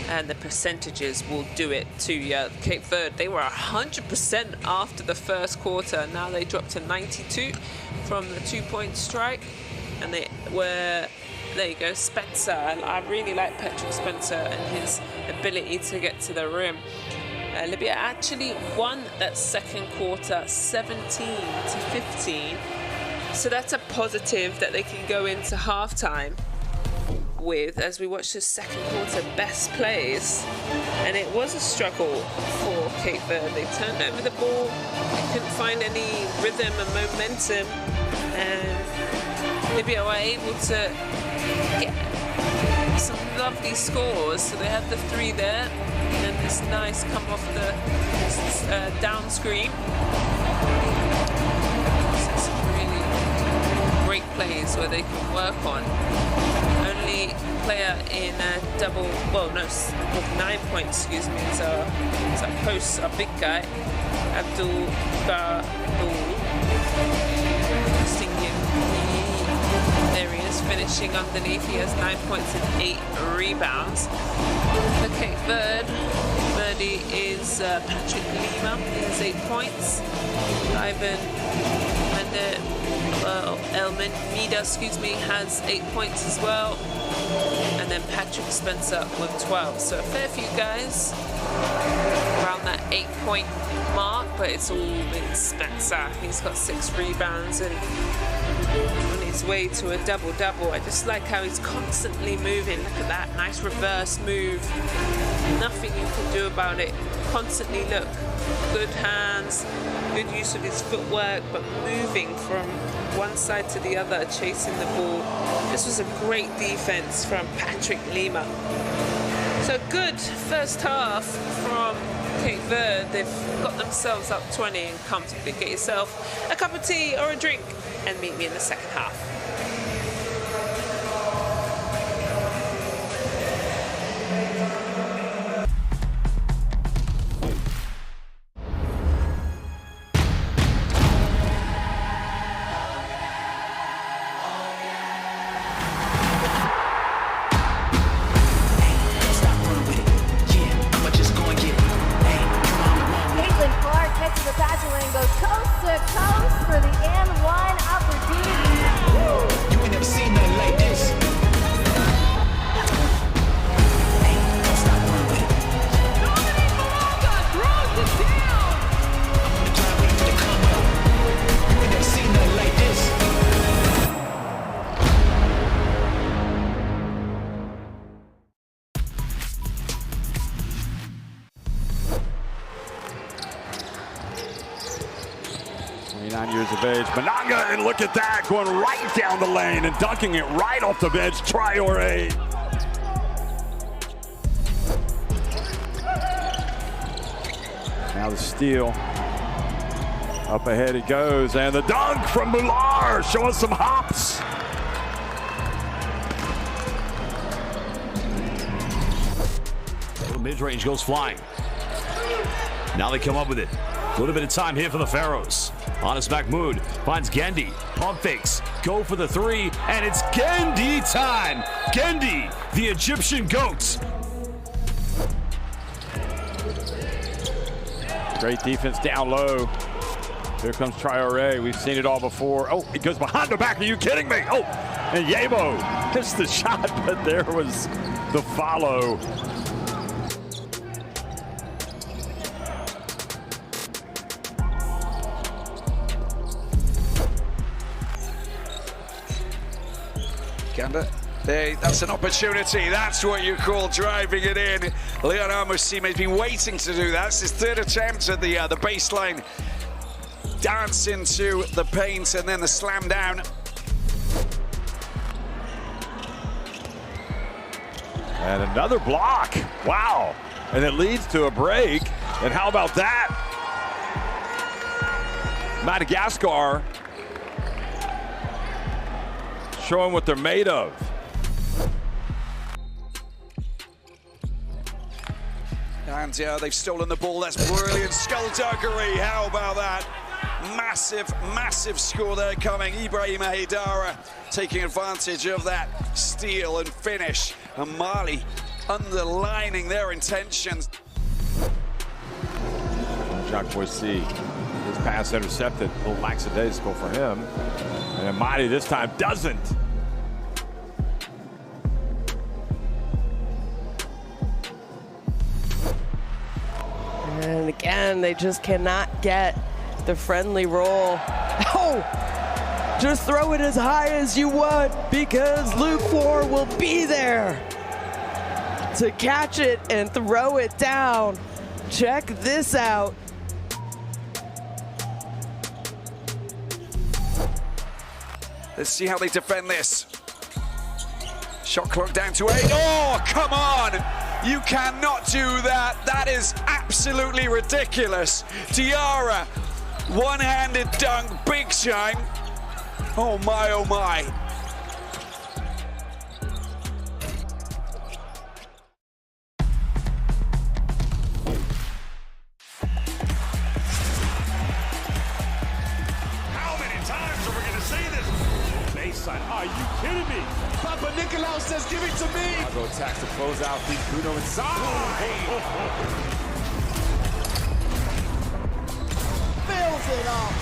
And the percentages will do it to Cape Verde. They were 100% after the first quarter. Now they dropped to 92 from the 2-point strike. And they were, there you go, Spencer. I really like Patrick Spencer and his ability to get to the rim. Libya actually won that second quarter 17-15. So that's a positive that they can go into halftime with as we watch the second quarter best plays. And it was a struggle for Cape Verde. They turned over the ball, they couldn't find any rhythm and momentum, and Libya were able to get some lovely scores. So they have the 3 there, and then this nice come off the down screen. So some really great plays where they can work on. Only player in double, well, no, 9 points, excuse me, is our post, our big guy, Abdul Garul. There he is, finishing underneath. He has 9 points and 8 rebounds. For Cape Verde is Patrick Lima. He has 8 points. Ivan Mida, excuse me, has 8 points as well. And then Patrick Spencer with 12. So a fair few guys around that 8-point mark, but it's all been Spencer. He's got 6 rebounds and on his way to a double-double. I just like how he's constantly moving. Look at that nice reverse move. Nothing you can do about it. Constantly look. Good hands, good use of his footwork, but moving from one side to the other, chasing the ball. This was a great defense from Patrick Lima. So good first half from Cape Verde. They've got themselves up 20 and comfortably. Get yourself a cup of tea or a drink and meet me in the second half. Years of age. Mananga, and look at that, going right down the lane and dunking it right off the bench. Traore. Now the steal. Up ahead he goes, and the dunk from Mular, showing some hops. Mid-range goes flying. Now they come up with it. A little bit of time here for the Pharaohs. Anas Mahmoud finds Gendy. Pump fakes. Go for the 3, and it's Gendy time. Gendy, the Egyptian GOAT. Great defense down low. Here comes Traore. We've seen it all before. Oh, it goes behind the back. Are you kidding me? Oh, and Yebo missed the shot, but there was the follow. That's an opportunity. That's what you call driving it in. Leon Amosim has been waiting to do that. It's his 3rd attempt at the baseline. Dance into the paint and then the slam down. And another block. Wow. And it leads to a break. And how about that? Madagascar showing what they're made of. And they've stolen the ball. That's brilliant skullduggery. How about that? Massive, massive score there coming. Ibrahim Haidara taking advantage of that steal and finish. And Mali underlining their intentions. Jacques Boissy, his pass intercepted. A little lackadaisical for him. And Amadi this time doesn't. And again, they just cannot get the friendly roll. Oh! Just throw it as high as you want because Luke 4 will be there to catch it and throw it down. Check this out. Let's see how they defend this. Shot clock down to 8. Oh, come on! You cannot do that. That is absolutely ridiculous. Diarra, one-handed dunk, big time. Oh my, oh my. How many times are we going to see this? Baseline, are you kidding me? Papa Nicolau says, give it to me. I'll go attacks to close out. Deep Bruno inside. Fills it up.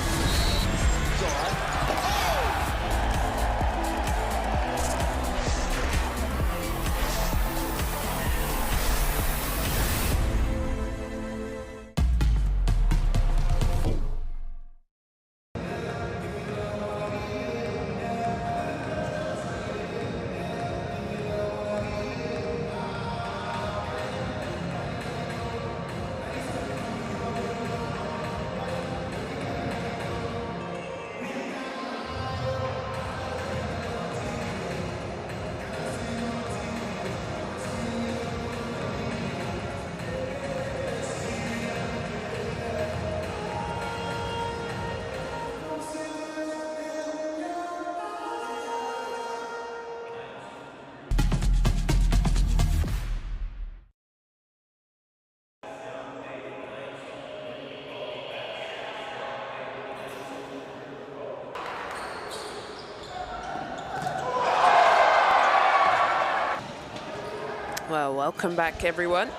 Well, welcome back, everyone,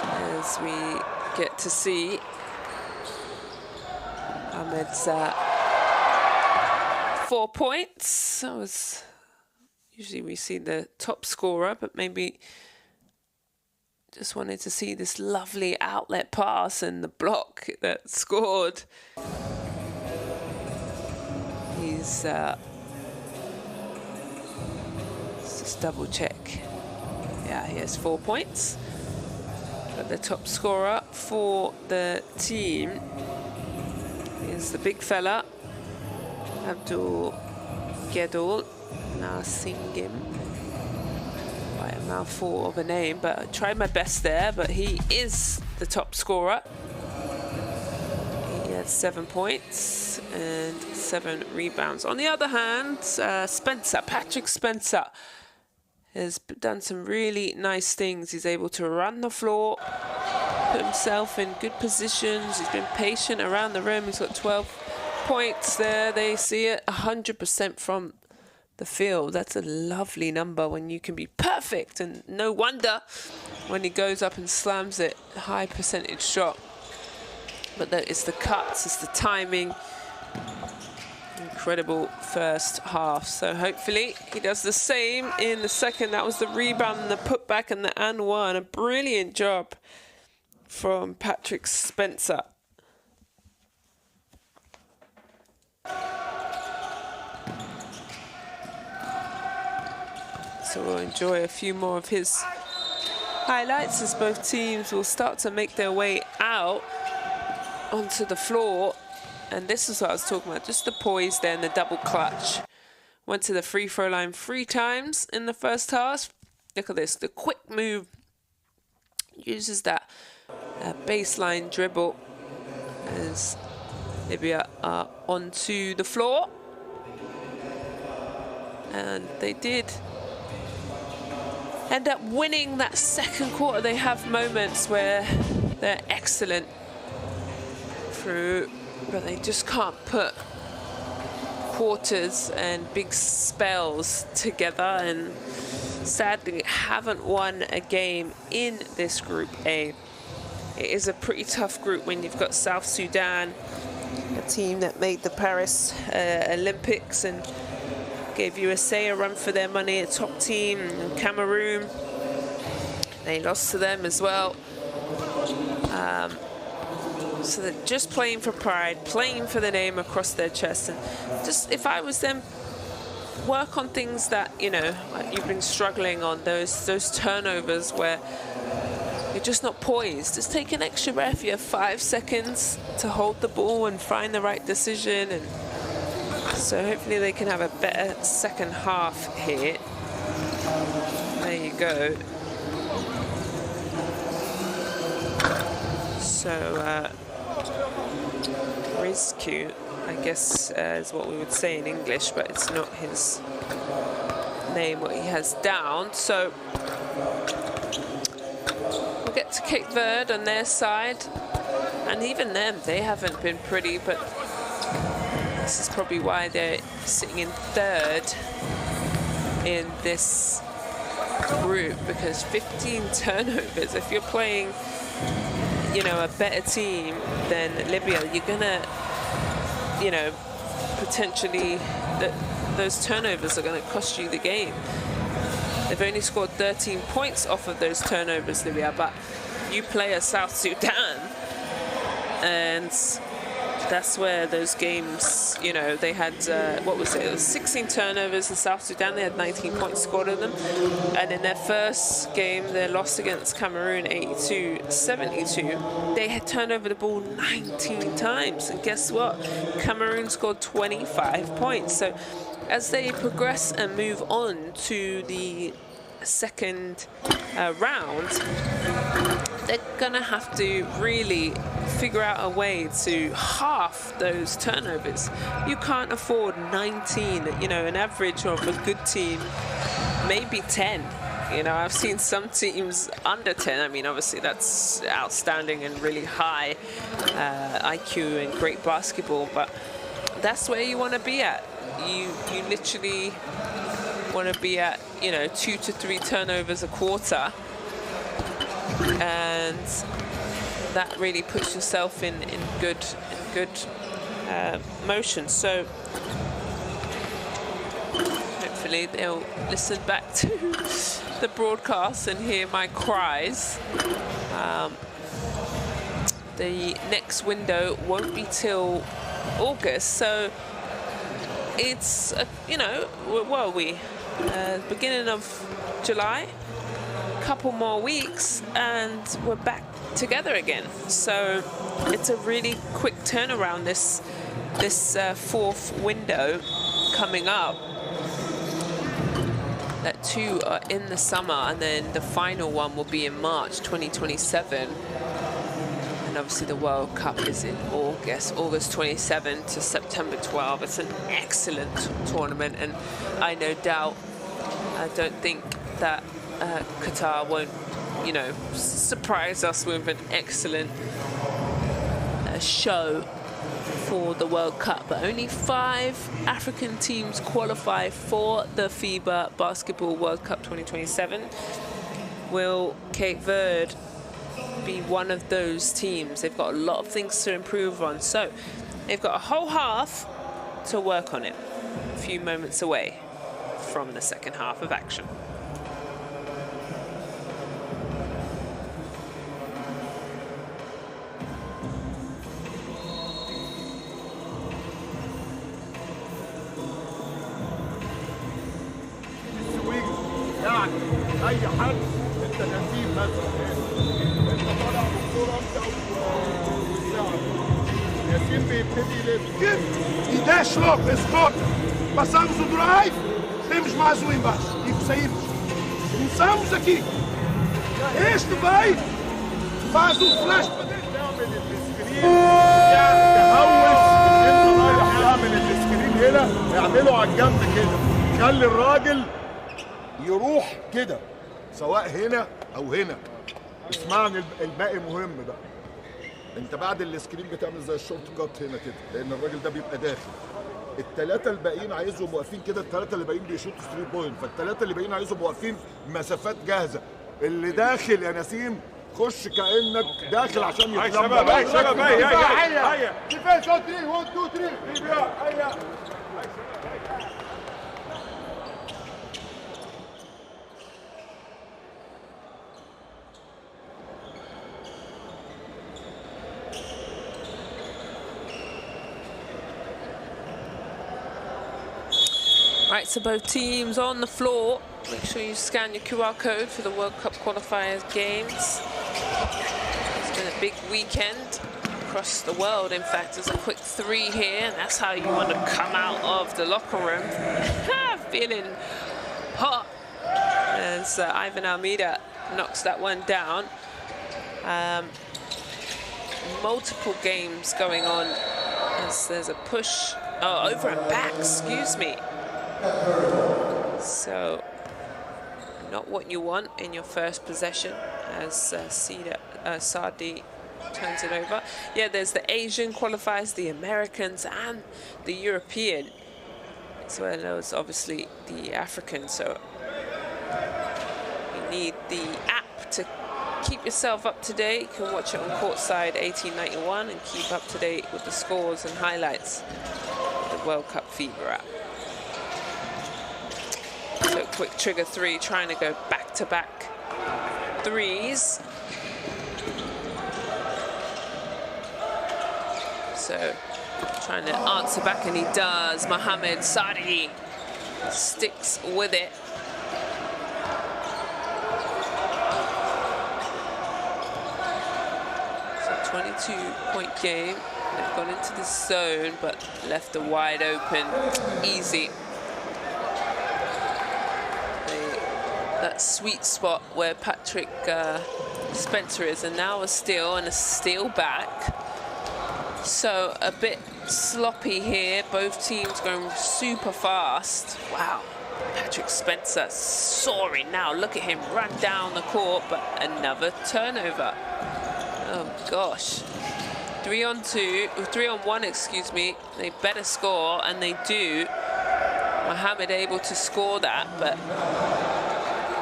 as we get to see Ahmed's 4 points. That was usually we see the top scorer, but maybe just wanted to see this lovely outlet pass and the block that scored. He's let's just double check. Yeah, he has 4 points. But the top scorer for the team is the big fella, Abdul Gedul Nasingim. Quite a mouthful of a name, but I tried my best there, but he is the top scorer. He had 7 points and 7 rebounds. On the other hand, Patrick Spencer, has done some really nice things. He's able to run the floor, put himself in good positions. He's been patient around the rim. He's got 12 points there. They see it 100% from the field. That's a lovely number when you can be perfect, and no wonder when he goes up and slams it, high percentage shot. But it's the cuts, it's the timing. Incredible first half. So hopefully he does the same in the second. That was the rebound and the putback and the and one. A brilliant job from Patrick Spencer. So we'll enjoy a few more of his highlights as both teams will start to make their way out onto the floor. And this is what I was talking about, just the poise there and the double clutch. Went to the free throw line 3 times in the first half. Look at this, the quick move. Uses that baseline dribble as Libya are onto the floor. And they did end up winning that second quarter. They have moments where they're excellent through, but they just can't put quarters and big spells together, and sadly haven't won a game in this Group A. It is a pretty tough group when you've got South Sudan, a team that made the Paris Olympics and gave USA a run for their money, a top team. Cameroon, they lost to them as well. So they're just playing for pride, playing for the name across their chest. And just, if I was them, work on things that, you know, like you've been struggling on, those turnovers where you're just not poised. Just take an extra breath. You have 5 seconds to hold the ball and find the right decision. And so hopefully they can have a better second half here. There you go. So, Rizku, I guess, is what we would say in English, but it's not his name, what he has down. So, we'll get to Cape Verde on their side. And even them, they haven't been pretty, but this is probably why they're sitting in third in this group, because 15 turnovers. If you're playing, you know, a better team than Libya, you're gonna, you know, potentially those turnovers are gonna cost you the game. They've only scored 13 points off of those turnovers, Libya, but you play a South Sudan, and that's where those games, you know, they had, what was it? It was 16 turnovers in South Sudan. They had 19 points scored on them. And in their first game, their loss against Cameroon, 82-72, they had turned over the ball 19 times. And guess what? Cameroon scored 25 points. So as they progress and move on to the second round, they're gonna have to really figure out a way to half those turnovers. You can't afford 19, you know, an average of a good team, maybe 10. You know, I've seen some teams under 10. I mean, obviously that's outstanding and really high IQ and great basketball, but that's where you want to be at. You literally want to be at, you know, 2 to 3 turnovers a quarter, and that really puts yourself in good motion. So hopefully they'll listen back to the broadcast and hear my cries. The next window won't be till August, so it's you know, what are we? Beginning of July. Couple more weeks and we're back together again. So it's a really quick turnaround, this fourth window coming up. That 2 are in the summer, and then the final one will be in March 2027. And obviously the World Cup is in August 27 to September 12. It's an excellent tournament, and I don't think that Qatar won't, you know, surprise us with an excellent show for the World Cup. But only 5 African teams qualify for the FIBA Basketball World Cup 2027. Will Cape Verde be one of those teams? They've got a lot of things to improve on, so they've got a whole half to work on it. A few moments away from the second half of action. اي حد انت نسيم مثلا انت طالع بالكوره انت واللاعب ياسين بيبتدي يلف Seguinte, e 10 logo esse corte. Passamos o drive, temos mais um embaixo e saímos. Começamos aqui. Este vai, faz o flash para dentro. تعمل السكرين تهوش انت رايح تعمل السكرين هنا، اعمله على الجنب كده، خلي الراجل يروح كده سواء هنا او هنا. اسمعني، الباقي مهم بقى. انت بعد السكرين بتعمل زي الشورت كات هنا كده، لان الراجل ده بيبقى داخل. الثلاثه الباقيين عايزهم واقفين كده، الثلاثه اللي باقيين بيشوطوا 3 بوينت، فالثلاثه اللي باقيين عايزهم واقفين مسافات جاهزه. اللي داخل يا نسيم خش كانك داخل عشان يتلم. شباب هيا ديفنس 1 2 3 هيا. Right, so both teams on the floor. Make sure you scan your QR code for the World Cup Qualifiers games. It's been a big weekend across the world. In fact, there's a quick 3 here, and that's how you want to come out of the locker room. Feeling hot. as Ivan Almeida knocks that one down. Multiple games going on as there's a push. Oh, over and back, excuse me. So, not what you want in your first possession as Sardi turns it over. Yeah, there's the Asian qualifiers, the Americans, and the European, as well as obviously the African. So you need the app to keep yourself up to date. You can watch it on Courtside 1891 and keep up to date with the scores and highlights of the World Cup FIBA app. So quick trigger three, trying to go back-to-back threes. So trying to answer back, and he does. Mohamed Sadi sticks with it. So 22-point game. They've gone into the zone, but left it wide open. Easy. That sweet spot where Patrick Spencer is, and now a steal back. So a bit sloppy here. Both teams going super fast. Wow, Patrick Spencer soaring now. Look at him run down the court, but another turnover. Oh gosh. 3 on 1, excuse me. They better score, and they do. Mohamed able to score that, but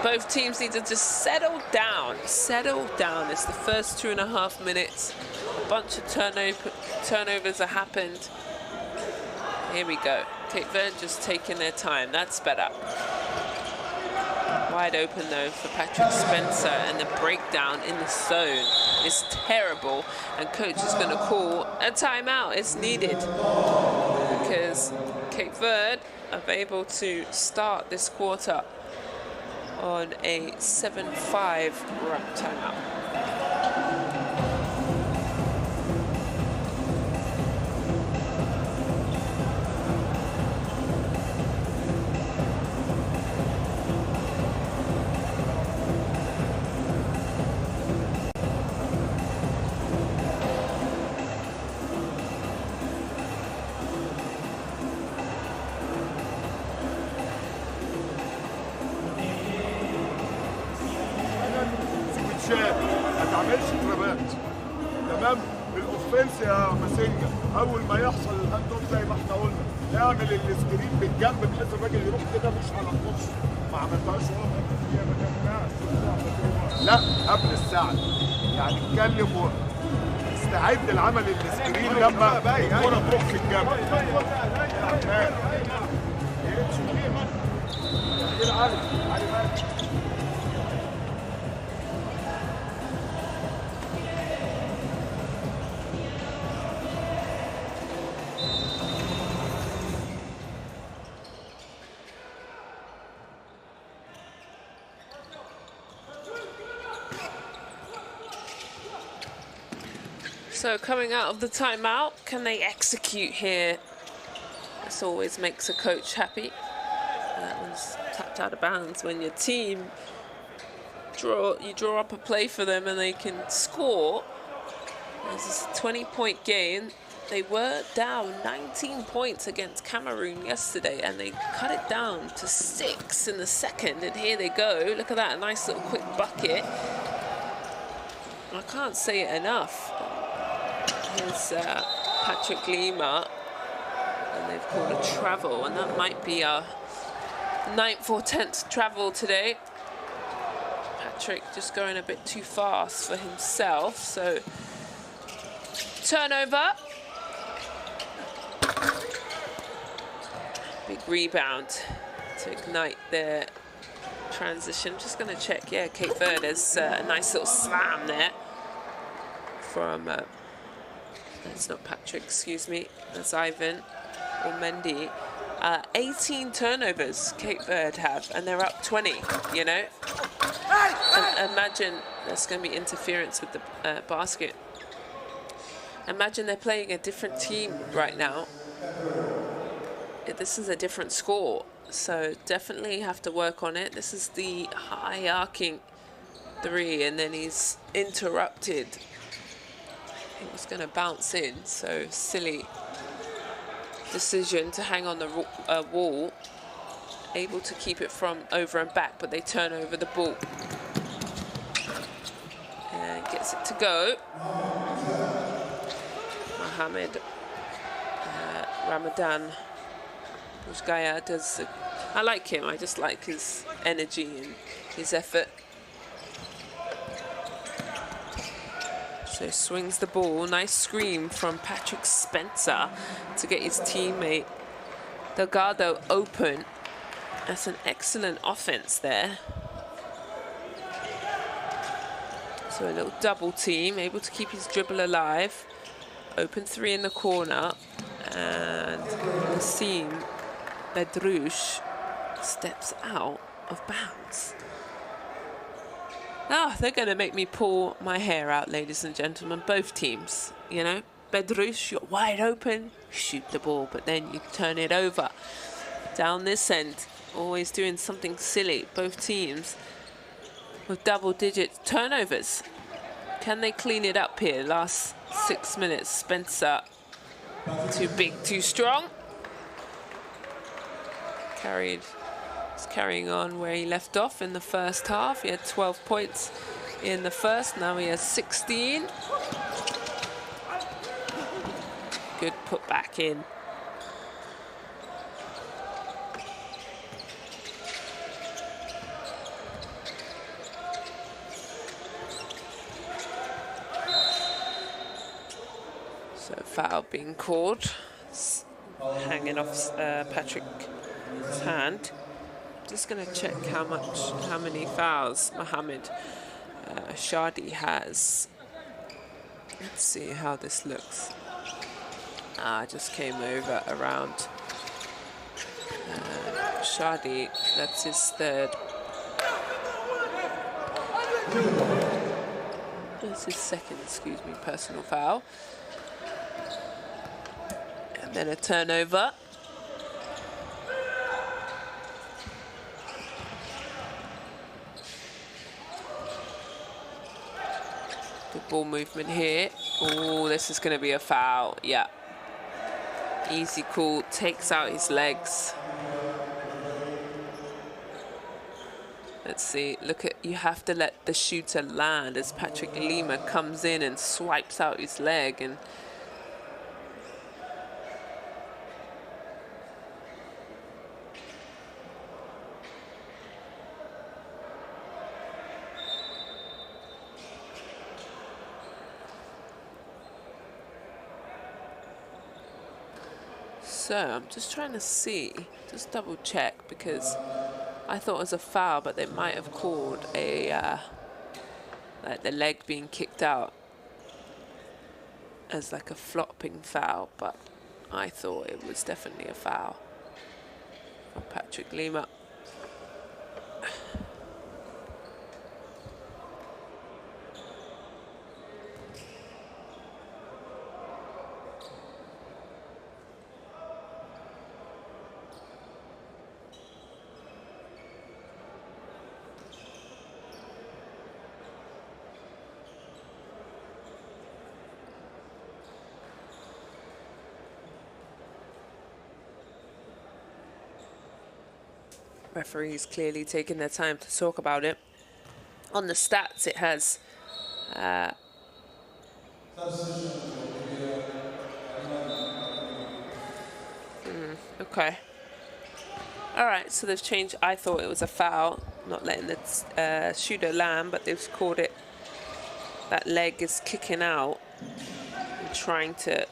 both teams need to just settle down. Settle down. It's the first 2.5 minutes. A bunch of turnovers have happened. Here we go. Cape Verde just taking their time. That's better. Wide open though for Patrick Spencer, and the breakdown in the zone is terrible. And coach is going to call a timeout. It's needed because Cape Verde are able to start this quarter on a 7-5 run timeout. ما تعملش ترابات. تمام؟ الاوفنس يا ماسينجا اول ما يحصل الهاند اوف زي ما احنا قلنا اعمل السكرين بالجنب بحيث الراجل يروح كده مش على النص. ما عملتهاش لا قبل الساعه، يعني اتكلم واستعد لعمل السكرين لما الكوره تروح في الجنب. So coming out of the timeout, can they execute here? This always makes a coach happy. That one's tapped out of bounds. When your team draw up a play for them and they can score. This is a 20-point game. They were down 19 points against Cameroon yesterday, and they cut it down to 6 in the second. And here they go. Look at that, a nice little quick bucket. I can't say it enough. Here's Patrick Lima, and they've called a travel, and that might be our 9th or 10th travel today. Patrick just going a bit too fast for himself, so turnover. Big rebound to ignite their transition. Just going to check, yeah, Cape Verde has a nice little slam there from... That's not Patrick, excuse me. That's Ivan or Mendy. 18 turnovers Cape Verde have, and they're up 20, you know? And imagine there's going to be interference with the basket. Imagine they're playing a different team right now. This is a different score. So definitely have to work on it. This is the high arcing 3, and then he's interrupted. He was going to bounce in, so silly decision to hang on the wall. Able to keep it from over and back, but they turn over the ball. And gets it to go. Mohamed Ramadan Bouzgaya does. I like him. I just like his energy and his effort. So swings the ball. Nice scream from Patrick Spencer to get his teammate Delgado open. That's an excellent offense there. So a little double team, able to keep his dribble alive. Open 3 in the corner. And Nassim Bedrouche steps out of bounds. Oh, they're going to make me pull my hair out, ladies and gentlemen. Both teams, you know. Bedrouche, you're wide open, shoot the ball, but then you turn it over. Down this end. Always doing something silly, both teams with double-digit turnovers. Can they clean it up here? Last 6 minutes, Spencer, too big, too strong. He's carrying on where he left off in the first half. He had 12 points in the first, now he has 16. Good put back in. Foul being called. It's hanging off Patrick's hand. Just going to check how many fouls Mohamed Shadi has. Let's see how this looks. Just came over around Shadi. That's his 3rd. That's his 2nd, excuse me, personal foul. And then a turnover. Good ball movement here. Oh, this is going to be a foul. Yeah. Easy call. Takes out his legs. Let's see. Look at, you have to let the shooter land as Patrick Lima comes in and swipes out his leg. And so I'm just trying to see, just double check, because I thought it was a foul, but they might have called a like the leg being kicked out as like a flopping foul, but I thought it was definitely a foul from Patrick Lima. Referees clearly taking their time to talk about it. On the stats, it has okay. All right, so they've changed. I thought it was a foul, not letting the shooter land, but they've called it. That leg is kicking out and trying to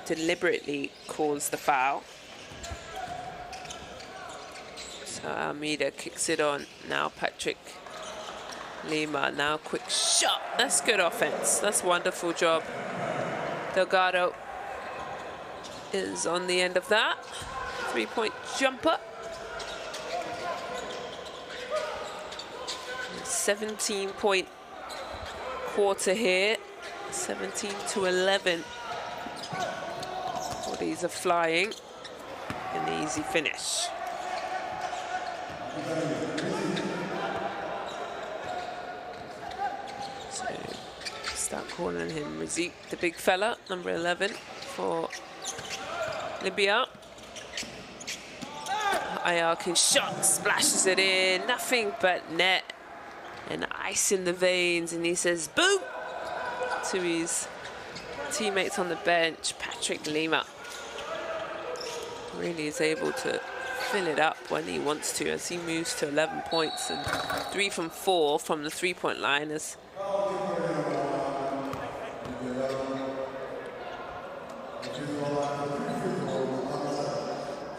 deliberately cause the foul. So Almeida kicks it on. Now Patrick Lima, now quick shot. That's good offense. That's a wonderful job. Delgado is on the end of that. 3-point jumper. 17-point quarter here. 17-11. Bodies are flying. An easy finish. So start calling him Rizieq, the big fella, number 11 for Libya. Ayarkin shot, splashes it in, nothing but net and ice in the veins, and he says boom to his teammates on the bench. Patrick Lima really is able to fill it up when he wants to as he moves to 11 points and 3 from 4 from the three-point line. As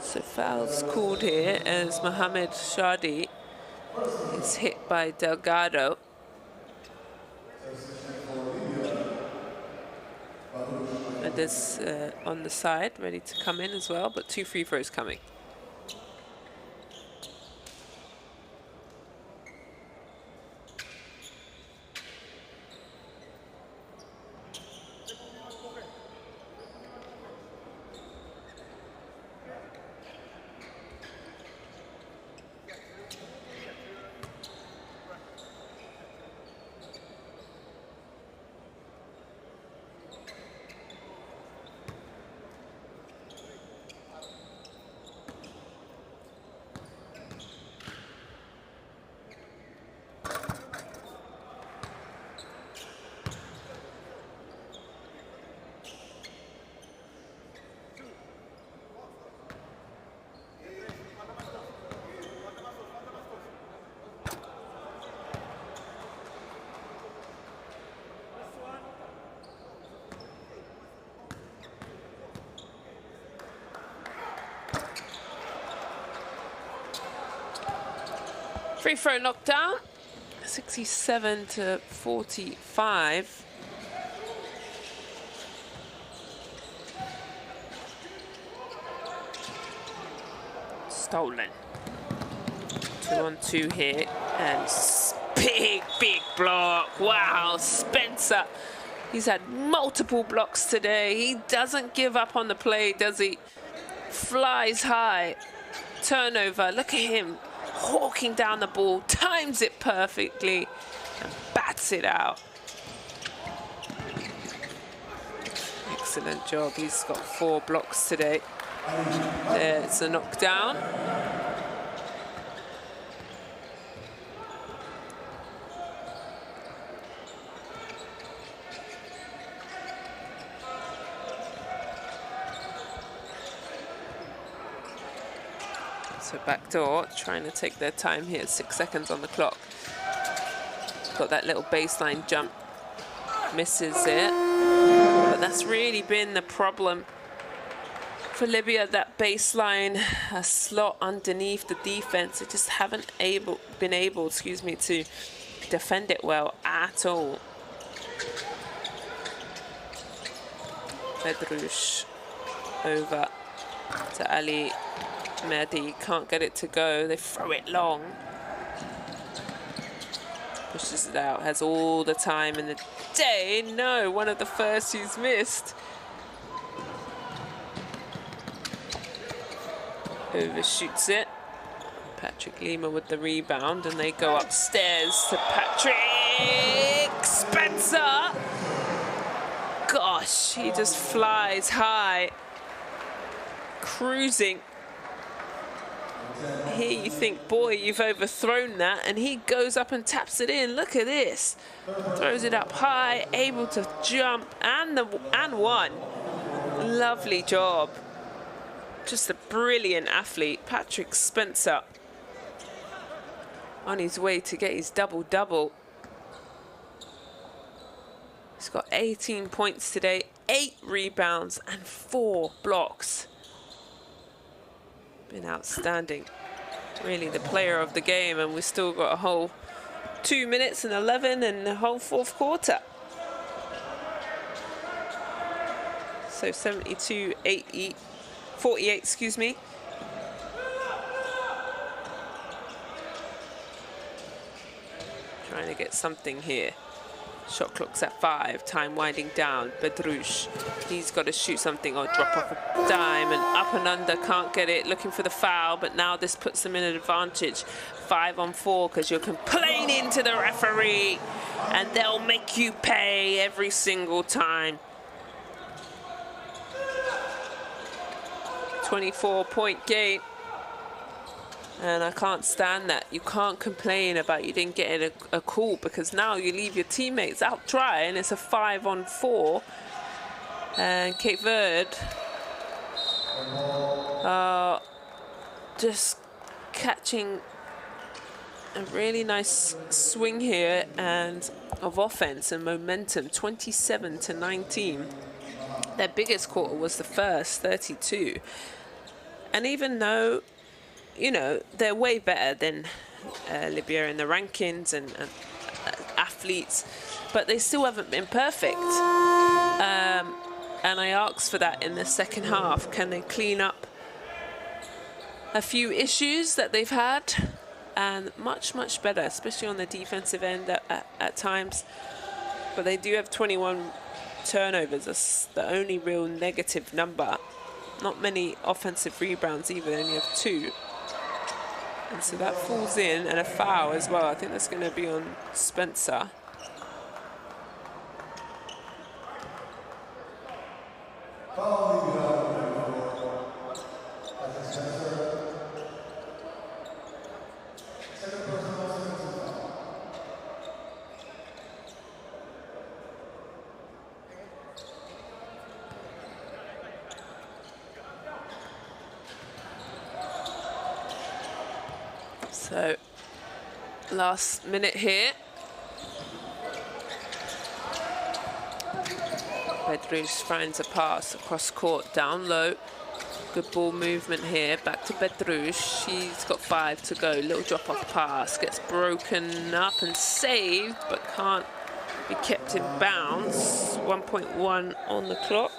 so fouls called here as Mohamed Shadi is hit by Delgado. And there's on the side, ready to come in as well, but 2 free throws coming. Free throw knocked down, 67 to 45. Stolen. 2-on-2 here, and big block. Wow, Spencer. He's had multiple blocks today. He doesn't give up on the play, does he? Flies high. Turnover, look at him. Hawking down the ball, times it perfectly, and bats it out. Excellent job. He's got 4 blocks today. There's a knockdown. So backdoor, trying to take their time here. 6 seconds on the clock. Got that little baseline jump. Misses it. But that's really been the problem for Libya, that baseline slot underneath the defense. They just haven't been able, to defend it well at all. Bedrouche over to Ali Mehdi, can't get it to go. They throw it long. Pushes it out, has all the time in the day. No, one of the first he's missed. Overshoots it. Patrick Lima with the rebound, and they go upstairs to Patrick Spencer. Gosh, he just flies high. Cruising. Here you think, boy, you've overthrown that, and he goes up and taps it in. Look at this. Throws it up high, able to jump, and one. Lovely job. Just a brilliant athlete. Patrick Spencer on his way to get his double-double. He's got 18 points today, 8 rebounds, and 4 blocks. Been outstanding. Really the player of the game, and we've still got a whole 2 minutes and 11 and the whole 4th quarter. So 72-48, excuse me. Trying to get something here. Shot clock's at 5, time winding down. Bedrouche, he's got to shoot something or drop off a dime, and up and under, can't get it, looking for the foul, but now this puts them in an advantage. 5 on 4, because you're complaining to the referee, and they'll make you pay every single time. 24-point game. And I can't stand that. You can't complain about you didn't get a call, because now you leave your teammates out dry, and it's a 5 on 4. And Cape Verde just catching a really nice swing here and of offense and momentum. 27-19. Their biggest quarter was the first, 32. And even though, you know, they're way better than Libya in the rankings and athletes, but they still haven't been perfect. And I asked for that in the second half. Can they clean up a few issues that they've had? And much, much better, especially on the defensive end at times. But they do have 21 turnovers. That's the only real negative number. Not many offensive rebounds either, they only have 2. And so that falls in, and a foul as well. I think that's going to be on Spencer. So, last minute here. Bedrouche finds a pass across court, down low. Good ball movement here, back to Bedrouche. She's got 5 to go. Little drop-off pass, gets broken up and saved, but can't be kept in bounds. 1.1 on the clock.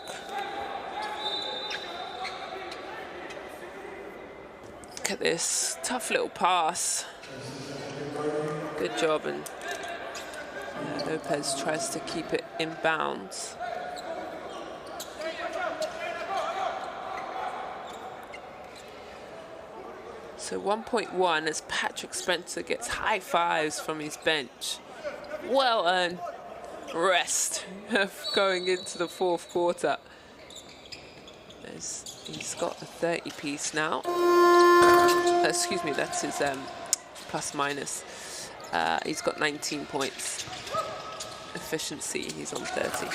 Look at this, tough little pass. Good job, and Lopez tries to keep it in bounds. So 1.1 as Patrick Spencer gets high fives from his bench. Well earned rest of going into the fourth quarter. He's got a 30-piece now. Excuse me, that's his plus minus. He's got 19 points. Efficiency, he's on 30.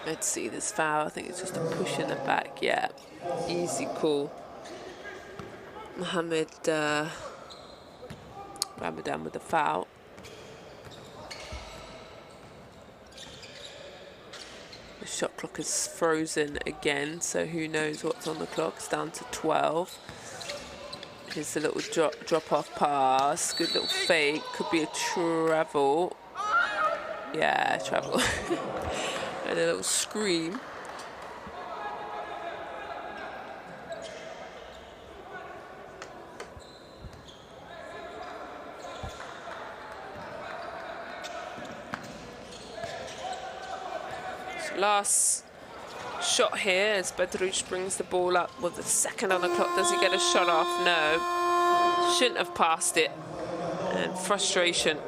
Let's see this foul. I think it's just a push in the back. Yeah, easy call. Mohamed Ramadan with the foul. The shot clock is frozen again, so who knows what's on the clock. It's down to 12. Here's a little drop-off pass. Good little fake. Could be a travel. Yeah, travel. And a little scream. Last shot here as Bedrouche brings the ball up with the second on the clock. Does he get a shot off? No. Shouldn't have passed it. And frustration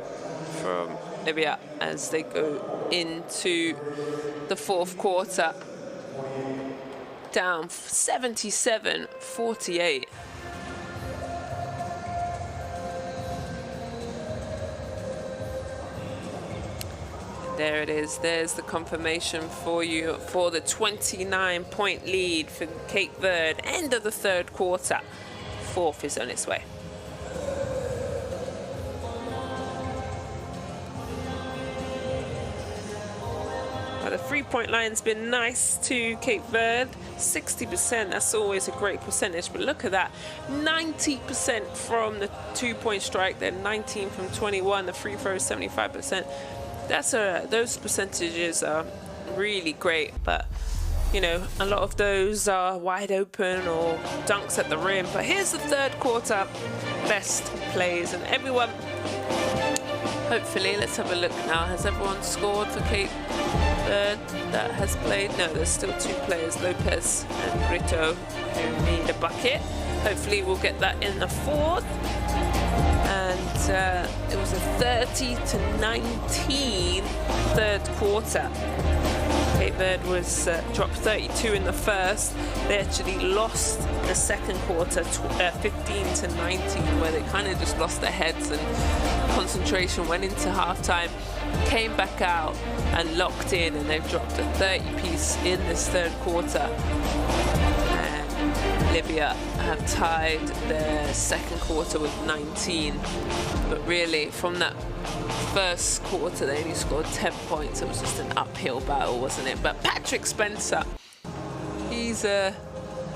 from Libya as they go into the fourth quarter. Down 77-48. There it is. There's the confirmation for you for the 29-point lead for Cape Verde. End of the third quarter. Fourth is on its way. Well, the three-point line's been nice to Cape Verde. 60%, that's always a great percentage. But look at that. 90% from the two-point strike. Then 19 from 21. The free throw is 75%. Those percentages are really great, but you know, a lot of those are wide open or dunks at the rim. But here's the third quarter best plays, and everyone, hopefully, let's have a look now. Has everyone scored for Cape Verde that has played? No, there's still 2 players, Lopez and Brito, who need a bucket. Hopefully we'll get that in the fourth. And it was a 30-19 third quarter. Cape Verde was dropped 32 in the first. They actually lost the second quarter 15-19, where they kind of just lost their heads and concentration, went into halftime, came back out and locked in, and they've dropped a 30-piece in this third quarter. And Libya have tied their second quarter with 19. But really, from that first quarter, they only scored 10 points. It was just an uphill battle, wasn't it? But Patrick Spencer, he's a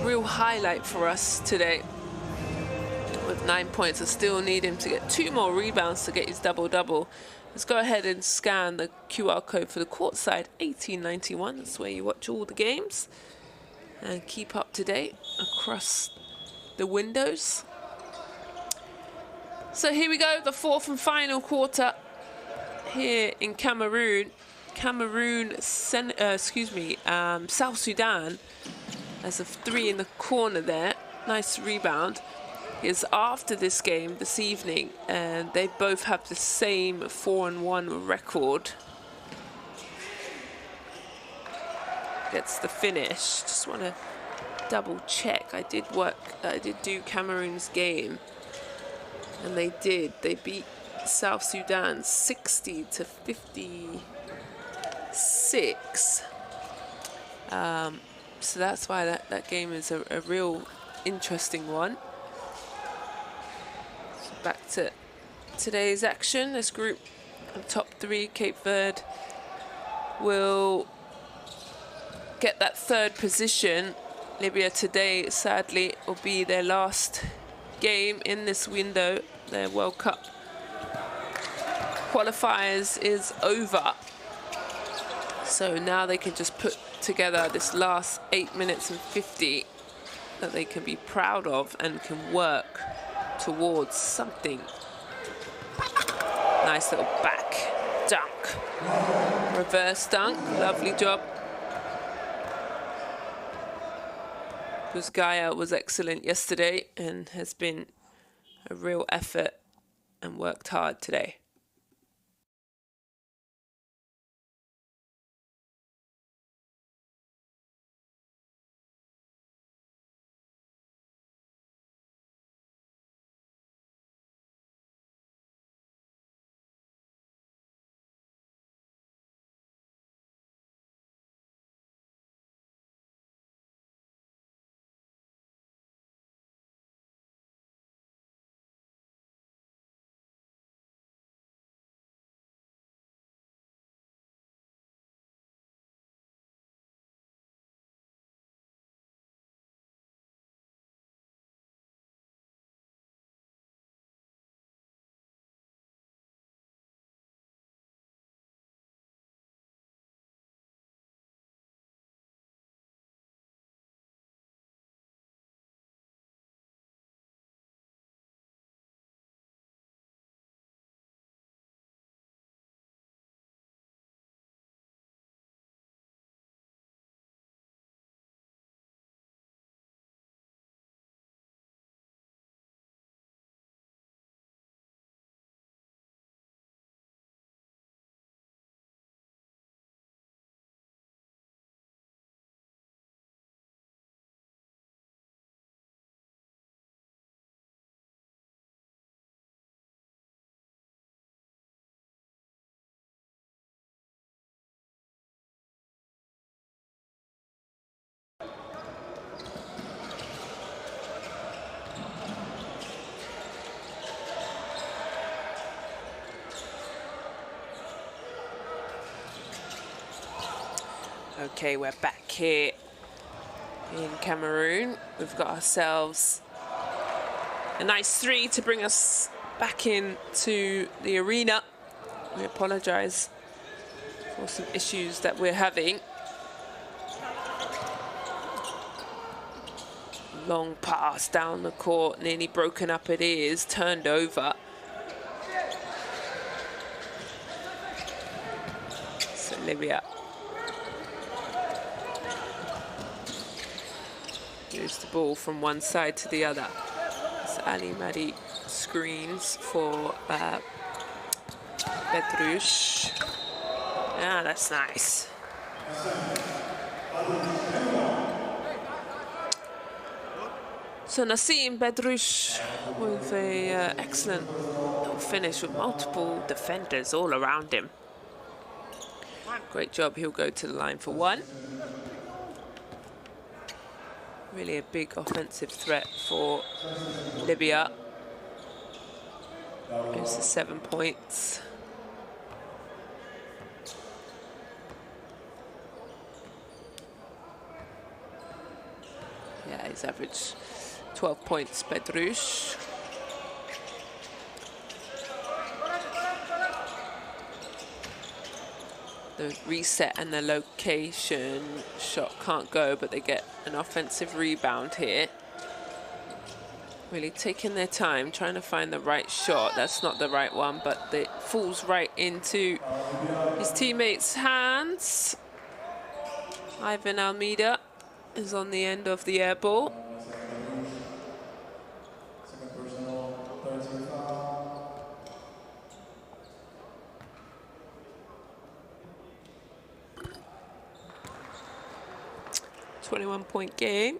real highlight for us today with 9 points. I still need him to get 2 more rebounds to get his double-double. Let's go ahead and scan the QR code for the courtside 1891. That's where you watch all the games and keep up to date across the windows. So here we go, the fourth and final quarter here in Cameroon. South Sudan has a 3 in the corner there. Nice rebound. Is after this game this evening, and they both have the same 4-1 record. Gets the finish. Just want to double check. I did do Cameroon's game, and they did. They beat South Sudan 60-56. So that's why that game is a real interesting one. Back to today's action. This group of top 3, Cape Verde will get that third position. Libya today, sadly, will be their last game in this window. Their World Cup qualifiers is over. So now they can just put together this last 8 minutes and 50 that they can be proud of and can work towards something. Nice little back dunk. Reverse dunk. Lovely job. Busgaya was excellent yesterday and has been a real effort and worked hard today. Okay, we're back here in Cameroon. We've got ourselves a nice 3 to bring us back into the arena. We apologize for some issues that we're having. Long pass down the court, nearly broken up it is, turned over. So Libya moves the ball from one side to the other. So Ali Madi screens for Bedrush. Yeah, that's nice. So Nassim Bedrush with a excellent finish with multiple defenders all around him. Great job, he'll go to the line for one. Really a big offensive threat for Libya. Here's the 7 points. Yeah, he's averaged 12 points, Bedrush. The reset and the location shot can't go, but they get an offensive rebound here. Really taking their time, trying to find the right shot. That's not the right one, but it falls right into his teammates' hands. Ivan Almeida is on the end of the air ball. .point game.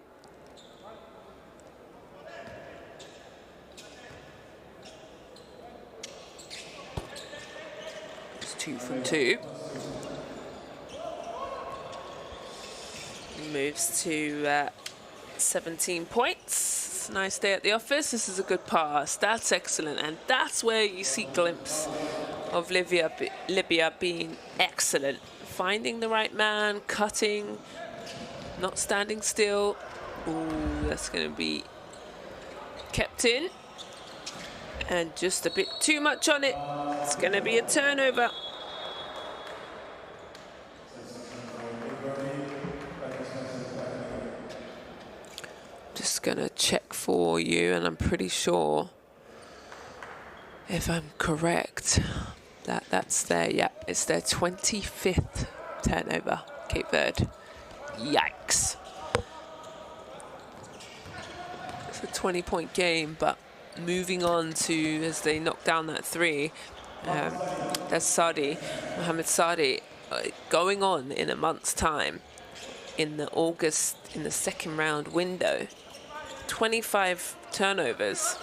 It's 2 from 2. Moves to 17 points. Nice day at the office. This is a good pass. That's excellent. And that's where you see a glimpse of Libya being excellent. Finding the right man, cutting, not standing still. Ooh, that's going to be kept in. And just a bit too much on it. It's going to be a turnover. Just going to check for you, and I'm pretty sure, if I'm correct, that's their, yeah, it's their 25th turnover, Cape Verde. Yikes. It's a 20-point game, but moving on to, as they knock down that three, that's Mohamed Sadi, going on in a month's time in the August, in the second round window. 25 turnovers.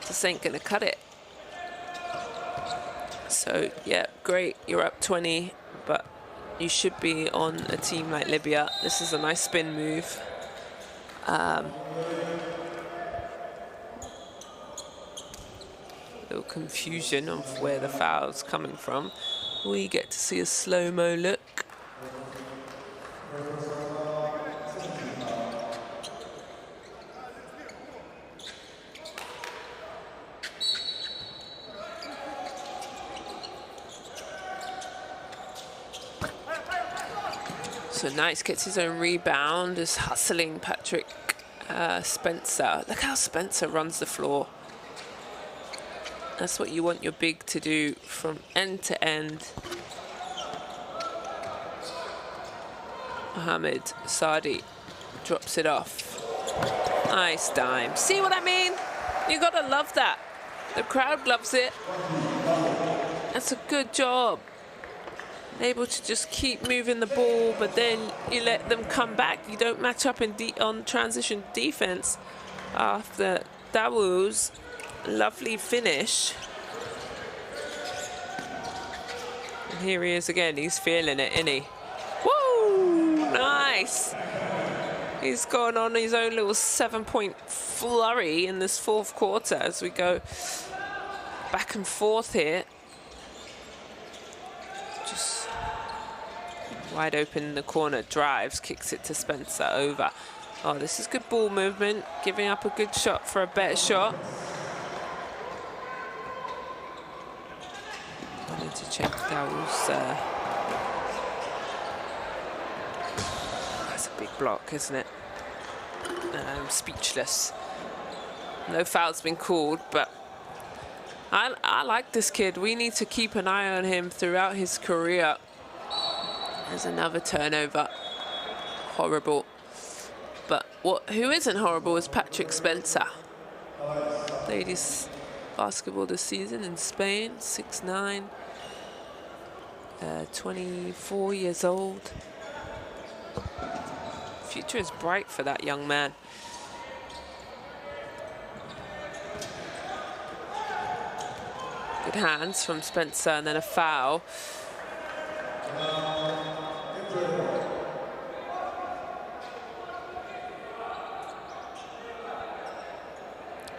This ain't gonna cut it. So, yeah, great, you're up 20, but you should be on a team like Libya. This is a nice spin move. Little confusion of where the foul's coming from. We get to see a slow-mo look. So nice, gets his own rebound, is hustling Patrick Spencer. Look how Spencer runs the floor. That's what you want your big to do from end to end. Mohamed Sadi drops it off. Nice dime. See what I mean? You gotta love that. The crowd loves it. That's a good job. Able to just keep moving the ball, but then you let them come back. You don't match up on transition defense after Dawoo's lovely finish. And here he is again. He's feeling it, isn't he? Woo! Nice. He's gone on his own little 7-point flurry in this fourth quarter as we go back and forth here. Just wide open in the corner, drives, kicks it to Spencer, over. Oh, this is good ball movement, giving up a good shot for a better shot. I need to check Dawoo's. That's a big block, isn't it? I'm speechless. No foul's been called, but I like this kid. We need to keep an eye on him throughout his career. There's another turnover. Horrible. But who isn't horrible is Patrick Spencer. Ladies basketball this season in Spain, 6'9", 24 years old. Future is bright for that young man. Good hands from Spencer, and then a foul.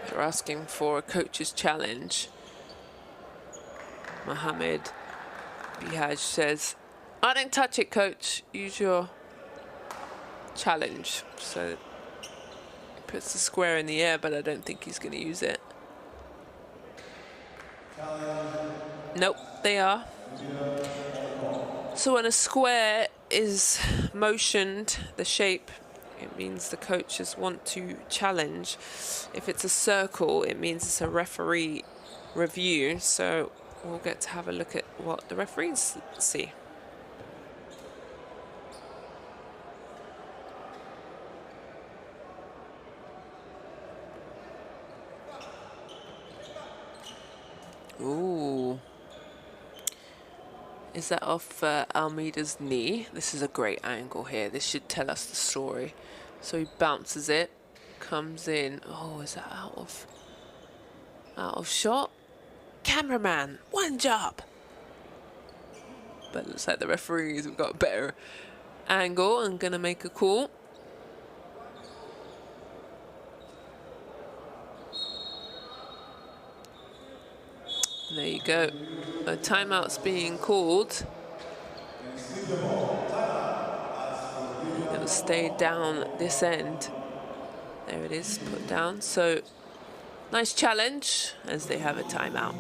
They're asking for a coach's challenge. Mohamed Bihaj says, "I didn't touch it, coach. Use your challenge." So he puts the square in the air, but I don't think he's going to use it. Nope, they are. So when a square is motioned, the shape, it means the coaches want to challenge. If it's a circle, it means it's a referee review. So we'll get to have a look at what the referees see. Ooh. Is that off Almeida's knee? This is a great angle here. This should tell us the story. So he bounces it, comes in. Oh, is that out of shot? Cameraman, one job. But it looks like the referees have got a better angle and gonna make a call. There you go. A timeout's being called. It'll stay down this end. There it is, put down. So, nice challenge as they have a timeout.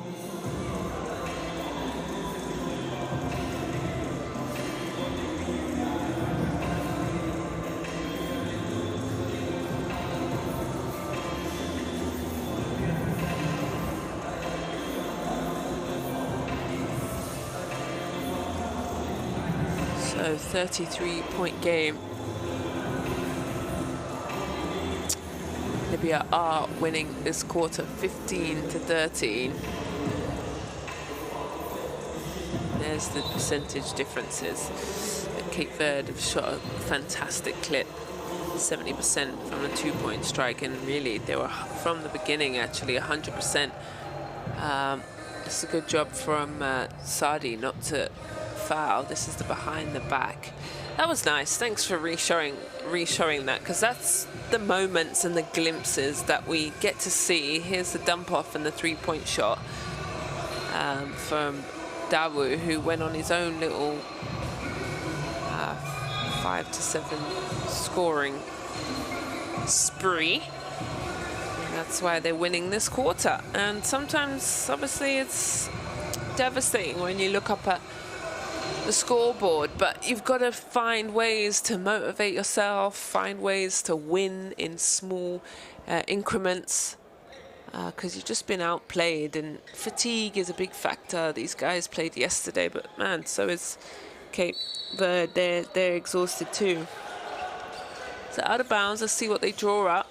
So 33-point game. Libya are winning this quarter 15-13. There's the percentage differences. Cape Verde have shot a fantastic clip, 70% from a two-point strike, and really they were from the beginning actually 100%. It's a good job from Sadi not to foul. This is the behind the back. That was nice. Thanks for reshowing that, because that's the moments and the glimpses that we get to see. Here's the dump off and the three-point shot from Dawu, who went on his own little 5-7 scoring spree. And that's why they're winning this quarter. And sometimes, obviously, it's devastating when you look up at the scoreboard, but you've got to find ways to motivate yourself, find ways to win in small increments, because you've just been outplayed, and fatigue is a big factor. These guys played yesterday, but man, so is Cape Verde. They're exhausted too. So out of bounds, let's see what they draw up.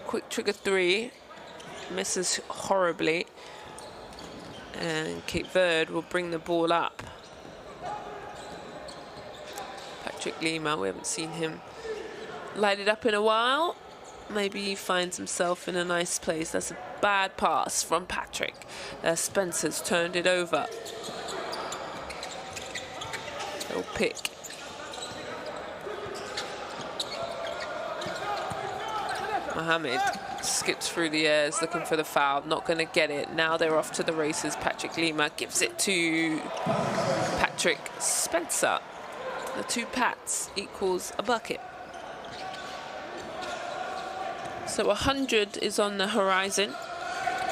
Quick trigger three, misses horribly, and Cape Verde will bring the ball up. Patrick Lima, we haven't seen him light it up in a while. Maybe he finds himself in a nice place. That's a bad pass from Patrick. Spencer's turned it over. Little pick. Mohamed skips through the airs looking for the foul, not going to get it. Now they're off to the races. Patrick Lima gives it to Patrick Spencer. The two pats equals a bucket. So 100 is on the horizon.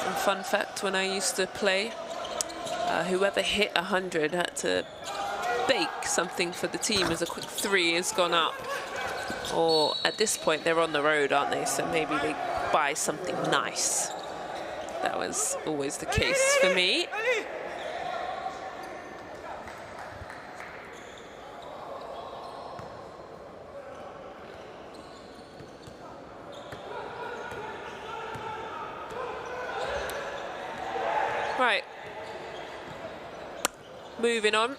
And fun fact, when I used to play, whoever hit 100 had to bake something for the team as a quick three has gone up. Or at this point, they're on the road, aren't they? So maybe they buy something nice. That was always the case for me. Right. Moving on.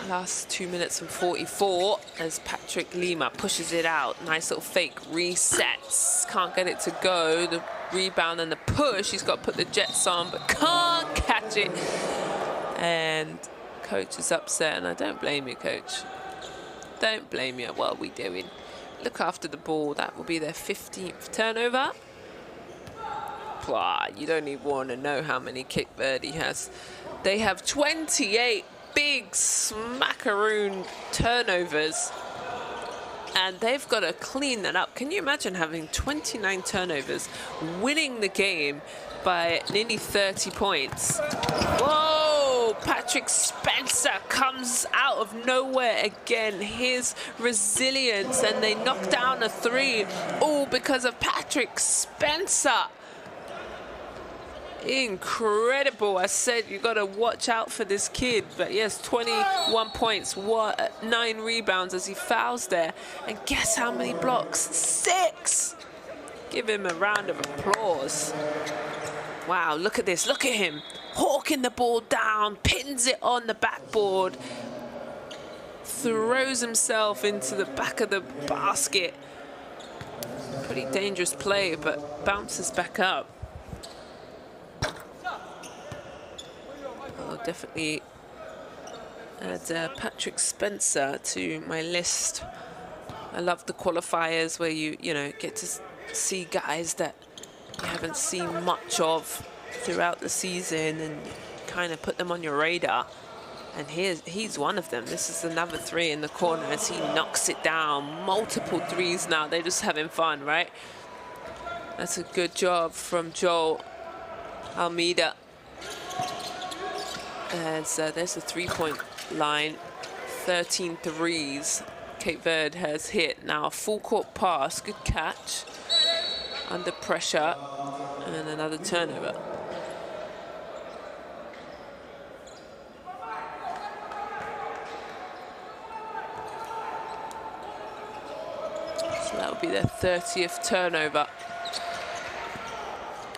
Last 2 minutes and 44 as Patrick Lima pushes it out. Nice little fake resets. Can't get it to go. The rebound and the push. He's got to put the Jets on, but can't catch it. And coach is upset, and I don't blame you, coach. Don't blame you. What are we doing? Look after the ball. That will be their 15th turnover. Blah, you don't even want to know how many Cape Verde has. They have 28 big smackaroon turnovers, and they've got to clean that up. Can you imagine having 29 turnovers, winning the game by nearly 30 points? Whoa, Patrick Spencer comes out of nowhere again. His resilience, and they knock down a three, all because of Patrick Spencer. Incredible. I said you got to watch out for this kid, but yes, 21 points, 9 rebounds as he fouls there, and guess how many blocks? 6. Give him a round of applause. Wow, look at this. Look at him hawking the ball down, pins it on the backboard, throws himself into the back of the basket. Pretty dangerous play, but bounces back up. I'll definitely add Patrick Spencer to my list. I love the qualifiers where you know, get to see guys that you haven't seen much of throughout the season and kind of put them on your radar. And he's one of them. This is another three in the corner as he knocks it down. Multiple threes now. They're just having fun, right? That's a good job from Joel Almeida. As there's a three-point line, 13 threes Cape Verde has hit. Now a full court pass, good catch, under pressure, and another turnover. So that would be their 30th turnover.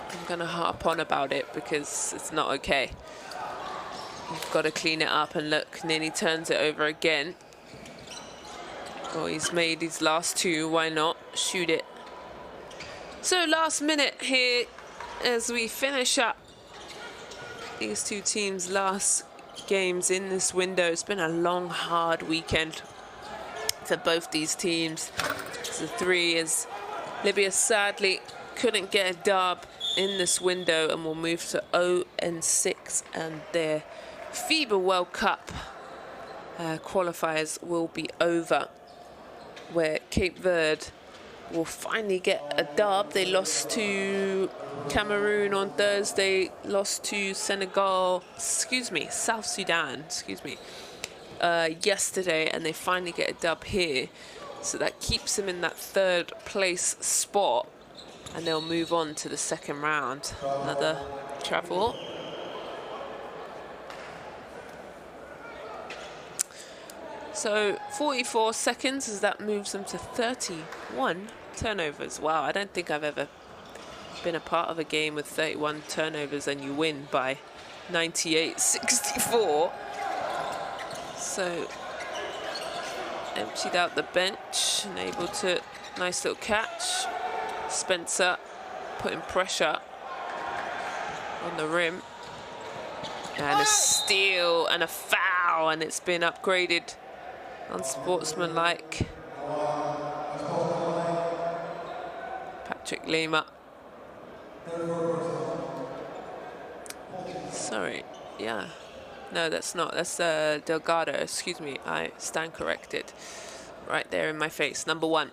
I'm gonna harp on about it because it's not okay. You've got to clean it up, and look, nearly turns it over again. Oh, he's made his last two, why not? Shoot it. So last minute here as we finish up these two teams' last games in this window. It's been a long, hard weekend for both these teams. So 3 is Libya sadly couldn't get a dub in this window and will move to 0-6, and their FIBA World Cup qualifiers will be over, where Cape Verde will finally get a dub. They lost to Cameroon on Thursday, lost to South Sudan, yesterday, and they finally get a dub here. So that keeps them in that 3rd place spot, and they'll move on to the 2nd round. Another travel. So 44 seconds as that moves them to 31 turnovers. Wow, I don't think I've ever been a part of a game with 31 turnovers and you win by 98-64. So emptied out the bench and able to, nice little catch. Spencer putting pressure on the rim. And a steal and a foul, and it's been upgraded. Unsportsmanlike. Patrick Lima. Sorry, yeah. No, that's not. That's Delgado, excuse me. I stand corrected. Right there in my face, number 1.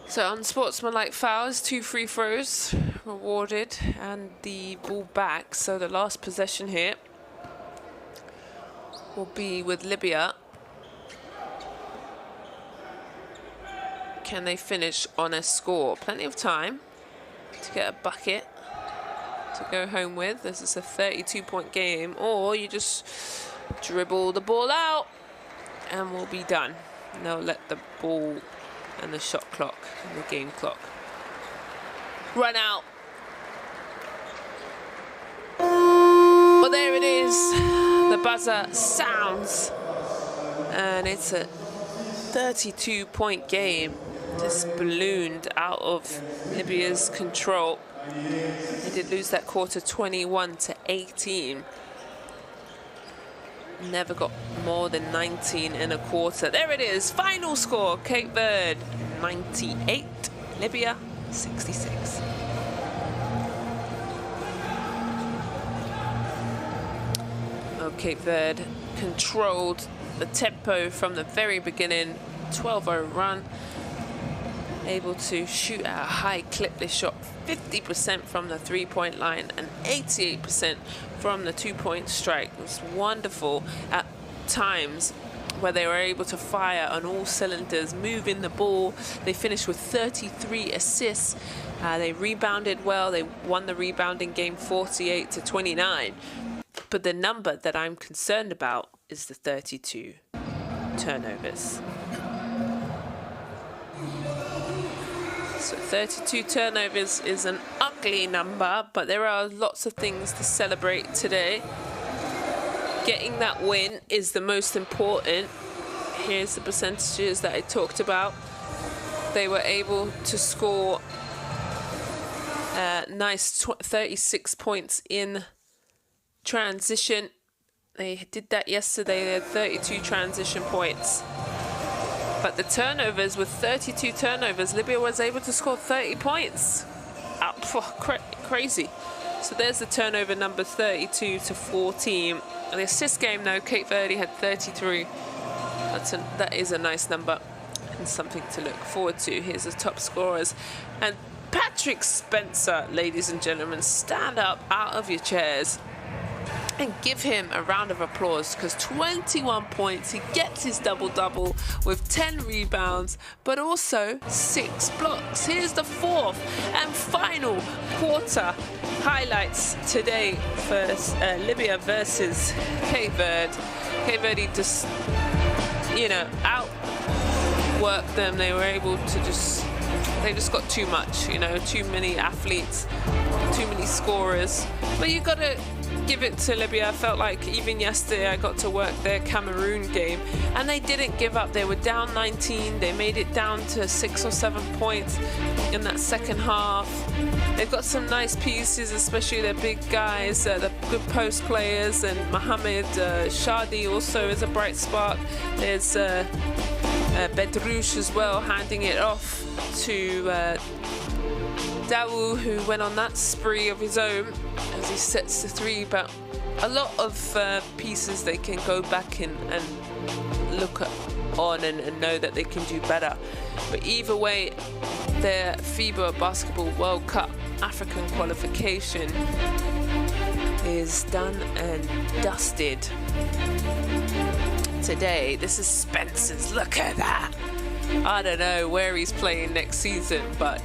So unsportsmanlike fouls, 2 free throws rewarded, and the ball back. So the last possession here will be with Libya. Can they finish on a score? Plenty of time to get a bucket to go home with. This is a 32-point game, or you just dribble the ball out and we'll be done. And they'll let the ball and the shot clock and the game clock run out. Well, there it is. The buzzer sounds, and it's a 32-point game. Just ballooned out of Libya's control. They did lose that quarter 21-18. Never got more than 19 in a quarter. There it is. Final score, Cape Verde 98, Libya 66. Oh, Cape Verde controlled the tempo from the very beginning. 12-0 run. Able to shoot at a high clip. They shot 50% from the three-point line and 88% from the two-point strike. It was wonderful at times where they were able to fire on all cylinders, moving the ball. They finished with 33 assists. They rebounded well. They won the rebounding game 48-29. But the number that I'm concerned about is the 32 turnovers. So 32 turnovers is an ugly number, but there are lots of things to celebrate today. Getting that win is the most important. Here's the percentages that I talked about. They were able to score nice 36 points in transition. They did that yesterday. They had 32 transition points. But the turnovers, with 32 turnovers, Libya was able to score 30 points. Crazy. So there's the turnover number, 32-14. The assist game, though, Cape Verde had 33. That is a nice number and something to look forward to. Here's the top scorers. And Patrick Spencer, ladies and gentlemen, stand up out of your chairs and give him a round of applause, because 21 points, he gets his double-double with 10 rebounds, but also 6 blocks. Here's the fourth and final quarter highlights today for Libya versus Cape Verde. Cape Verde just, outworked them. They were able to they just got too much, too many athletes, too many scorers. But you got to give it to Libya. I felt like even yesterday I got to work their Cameroon game and they didn't give up. They were down 19. They made it down to 6 or 7 points in that second half. They've got some nice pieces, especially their big guys, the good post players, and Mohamed Shadi also is a bright spark. There's Bedrouche as well, handing it off to Dawu, who went on that spree of his own as he sets the three. But a lot of pieces they can go back and look on and know that they can do better. But either way, their FIBA Basketball World Cup African qualification is done and dusted today. This is Spencer's. Look at that. I don't know where he's playing next season, but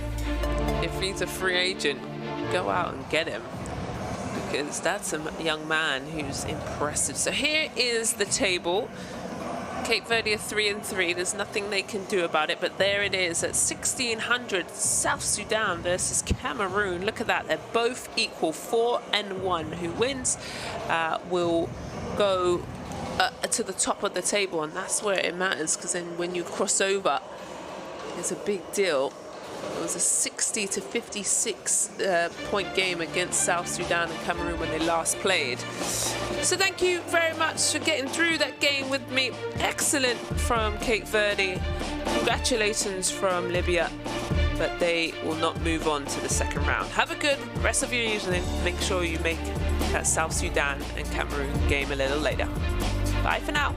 if he's a free agent, go out and get him, because that's a young man who's impressive. So here is the table. Cape Verde are 3-3. There's nothing they can do about it, but there it is at 1600. South Sudan versus Cameroon. Look at that. They're both equal, 4-1. Who wins will go to the top of the table, and that's where it matters, because then when you cross over, it's a big deal. It was a 60-56 point game against South Sudan and Cameroon when they last played. So thank you very much for getting through that game with me. Excellent from Cape Verde. Congratulations from Libya. But they will not move on to the second round. Have a good rest of your evening. Make sure you make that South Sudan and Cameroon game a little later. Bye for now.